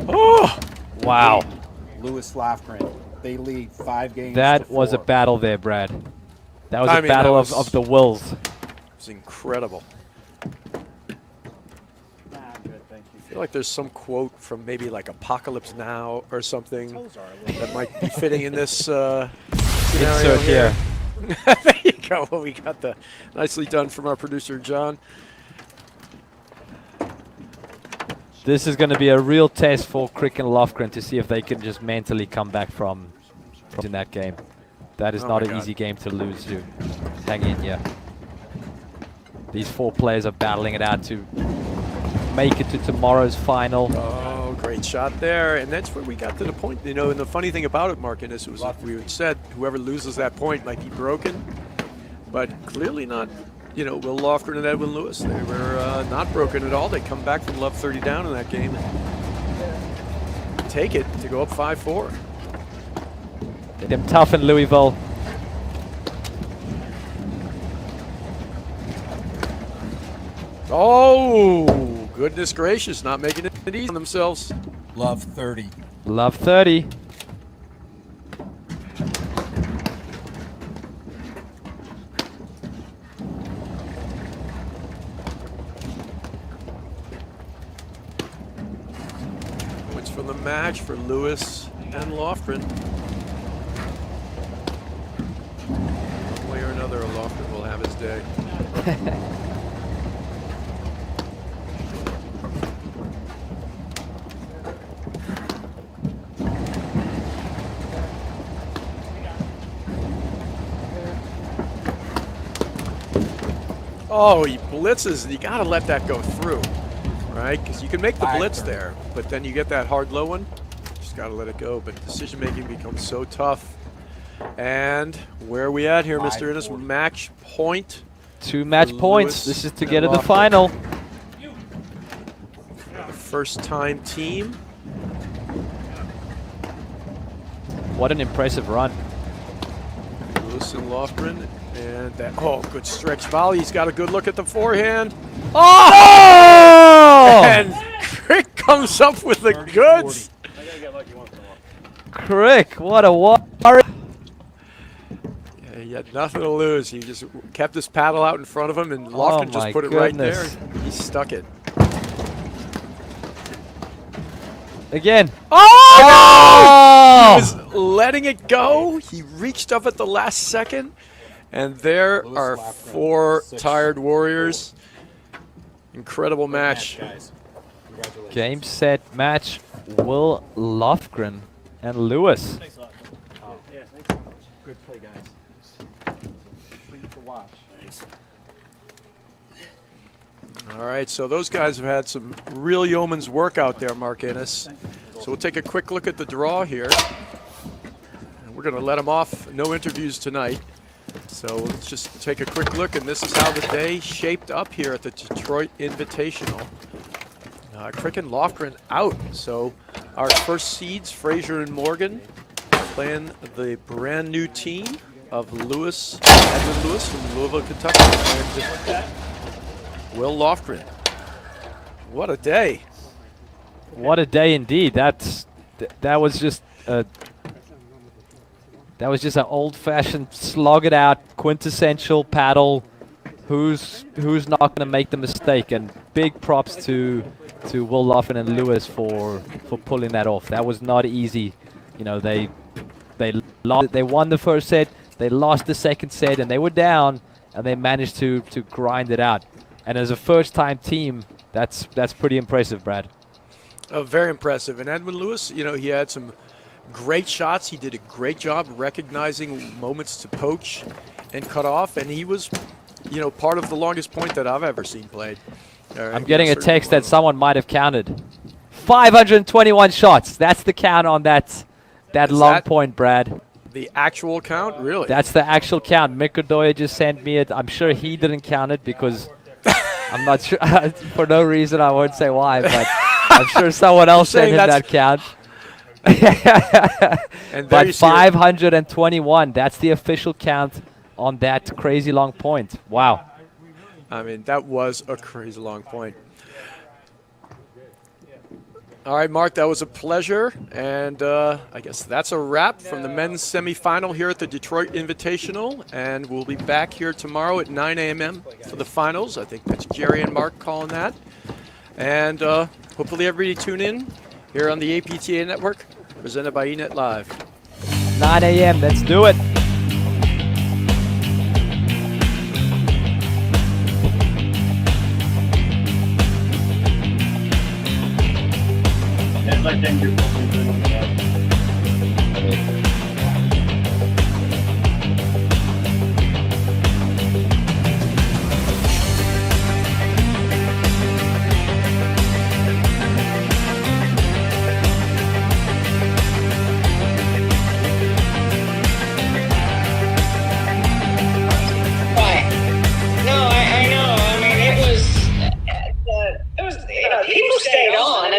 [SPEAKER 2] Oh!
[SPEAKER 1] Wow.
[SPEAKER 3] Lewis Lofgren. They lead 5 games.
[SPEAKER 1] That
[SPEAKER 3] to
[SPEAKER 1] was a
[SPEAKER 3] 4.
[SPEAKER 1] battle there, Brad. That was
[SPEAKER 2] I
[SPEAKER 1] a
[SPEAKER 2] mean,
[SPEAKER 1] battle
[SPEAKER 2] that
[SPEAKER 1] of
[SPEAKER 2] was-
[SPEAKER 1] the wills.
[SPEAKER 2] It's incredible.
[SPEAKER 3] Nah, I'm good, thank you.
[SPEAKER 2] I feel like there's some quote from maybe like Apocalypse Now or something that might be fitting in this scenario
[SPEAKER 1] Insert here.
[SPEAKER 2] There you go. Well, we got the nicely done from our producer, John.
[SPEAKER 1] This is going to be a real test for Crick and Lofgren to see if they can just mentally come back from in that game. That is
[SPEAKER 2] Oh
[SPEAKER 1] not
[SPEAKER 2] my
[SPEAKER 1] an
[SPEAKER 2] God.
[SPEAKER 1] easy game to lose to. Hang in here. These 4 players are battling it out to make it to tomorrow's final.
[SPEAKER 2] Oh, great shot there. And that's where we got to the point. You know, and the funny thing about it, Marcus, was like we had said, whoever loses that point might be broken. But clearly not, you know, Will Lofgren and Edwin Lewis. They were not broken at all. They come back from love 30 down in that game and take it to go up 5-4.
[SPEAKER 1] Them tough in Louisville.
[SPEAKER 2] Oh, goodness gracious, not making it easy on themselves.
[SPEAKER 3] Love 30.
[SPEAKER 1] Love 30.
[SPEAKER 2] Points from the match for Lewis and Lofgren. One way or another, Lofgren will have his day. Oh, he blitzes. You got to let that go through, right? Because you can make the blitz there, but then you get that hard low one. Just got to let it go. But decision making becomes so tough. And where are we at here, Mr. Innes? Match point.
[SPEAKER 1] 2 match
[SPEAKER 2] Lewis
[SPEAKER 1] points. This is to
[SPEAKER 2] and
[SPEAKER 1] get to the
[SPEAKER 2] Lofgren.
[SPEAKER 1] final.
[SPEAKER 2] The first time team.
[SPEAKER 1] What an impressive run.
[SPEAKER 2] Lewis and Lofgren. And that, oh, good stretch volley. He's got a good look at the forehand.
[SPEAKER 1] Oh!
[SPEAKER 2] And Crick comes up with the goods.
[SPEAKER 4] I gotta get lucky once in a while.
[SPEAKER 1] Crick, what a worry.
[SPEAKER 2] Yeah, he had nothing to lose. He just kept his paddle out in front of him, and
[SPEAKER 1] Oh
[SPEAKER 2] Lofgren just
[SPEAKER 1] my
[SPEAKER 2] put it right there.
[SPEAKER 1] goodness.
[SPEAKER 2] He stuck it.
[SPEAKER 1] Again.
[SPEAKER 2] Oh!
[SPEAKER 1] Oh!
[SPEAKER 2] He was letting it go. He reached up at the last second. And there
[SPEAKER 3] Lewis
[SPEAKER 2] are
[SPEAKER 3] Lofgren,
[SPEAKER 2] 4
[SPEAKER 3] 6-4.
[SPEAKER 2] tired warriors. Incredible match.
[SPEAKER 3] Guys. Congratulations.
[SPEAKER 1] Game, set, match. Will Lofgren and Lewis.
[SPEAKER 4] Thanks a lot. Yeah, thanks so much.
[SPEAKER 3] Good play, guys. Pleased to watch.
[SPEAKER 2] All right, so those guys have had some real yeoman's work out there, Mark Innes. So we'll take a quick look at the draw here. And we're going to let them off. No interviews tonight. So let's just take a quick look, and this is how the day shaped up here at the Detroit Invitational. Crick and Lofgren out. So our first seeds, Frazier and Morgan, playing the brand new team of Edwin Lewis from Louisville, Kentucky, and Will Lofgren. What a day.
[SPEAKER 1] What a day indeed. That was just That was just an old-fashioned slog it out, quintessential paddle. Who's not going to make the mistake? And big props to Will Lofgren and Lewis for pulling that off. That was not easy. You know, they won the first set, they lost the second set, and they were down, and they managed to grind it out. And as a first-time team, that's pretty impressive, Brad.
[SPEAKER 2] Very impressive. And Edwin Lewis, you know, he had some great shots. He did a great job recognizing moments to poach and cut off, and he was, you know, part of the longest point that I've ever seen played.
[SPEAKER 1] I'm getting a text that someone might have counted. 521 shots. That's the count on that long point, Brad.
[SPEAKER 2] The actual count, really?
[SPEAKER 1] That's the actual count. Mikodoya just sent me it. I'm sure he didn't count it because I'm not sure. For no reason, I won't say why, but I'm sure someone else sent him that count.
[SPEAKER 2] And
[SPEAKER 1] but 521, that's the official count on that crazy long point. Wow.
[SPEAKER 2] I mean, that was a crazy long point. All right, Mark, that was a pleasure. And I guess that's a wrap from the men's semifinal here at the Detroit Invitational. And we'll be back here tomorrow at 9 a.m. for the finals. I think that's Jerry and Mark calling that. And hopefully everybody tune in here on the APTA Network, presented by eNet Live.
[SPEAKER 1] 9 a.m., let's do it.
[SPEAKER 4] Yes, I thank you.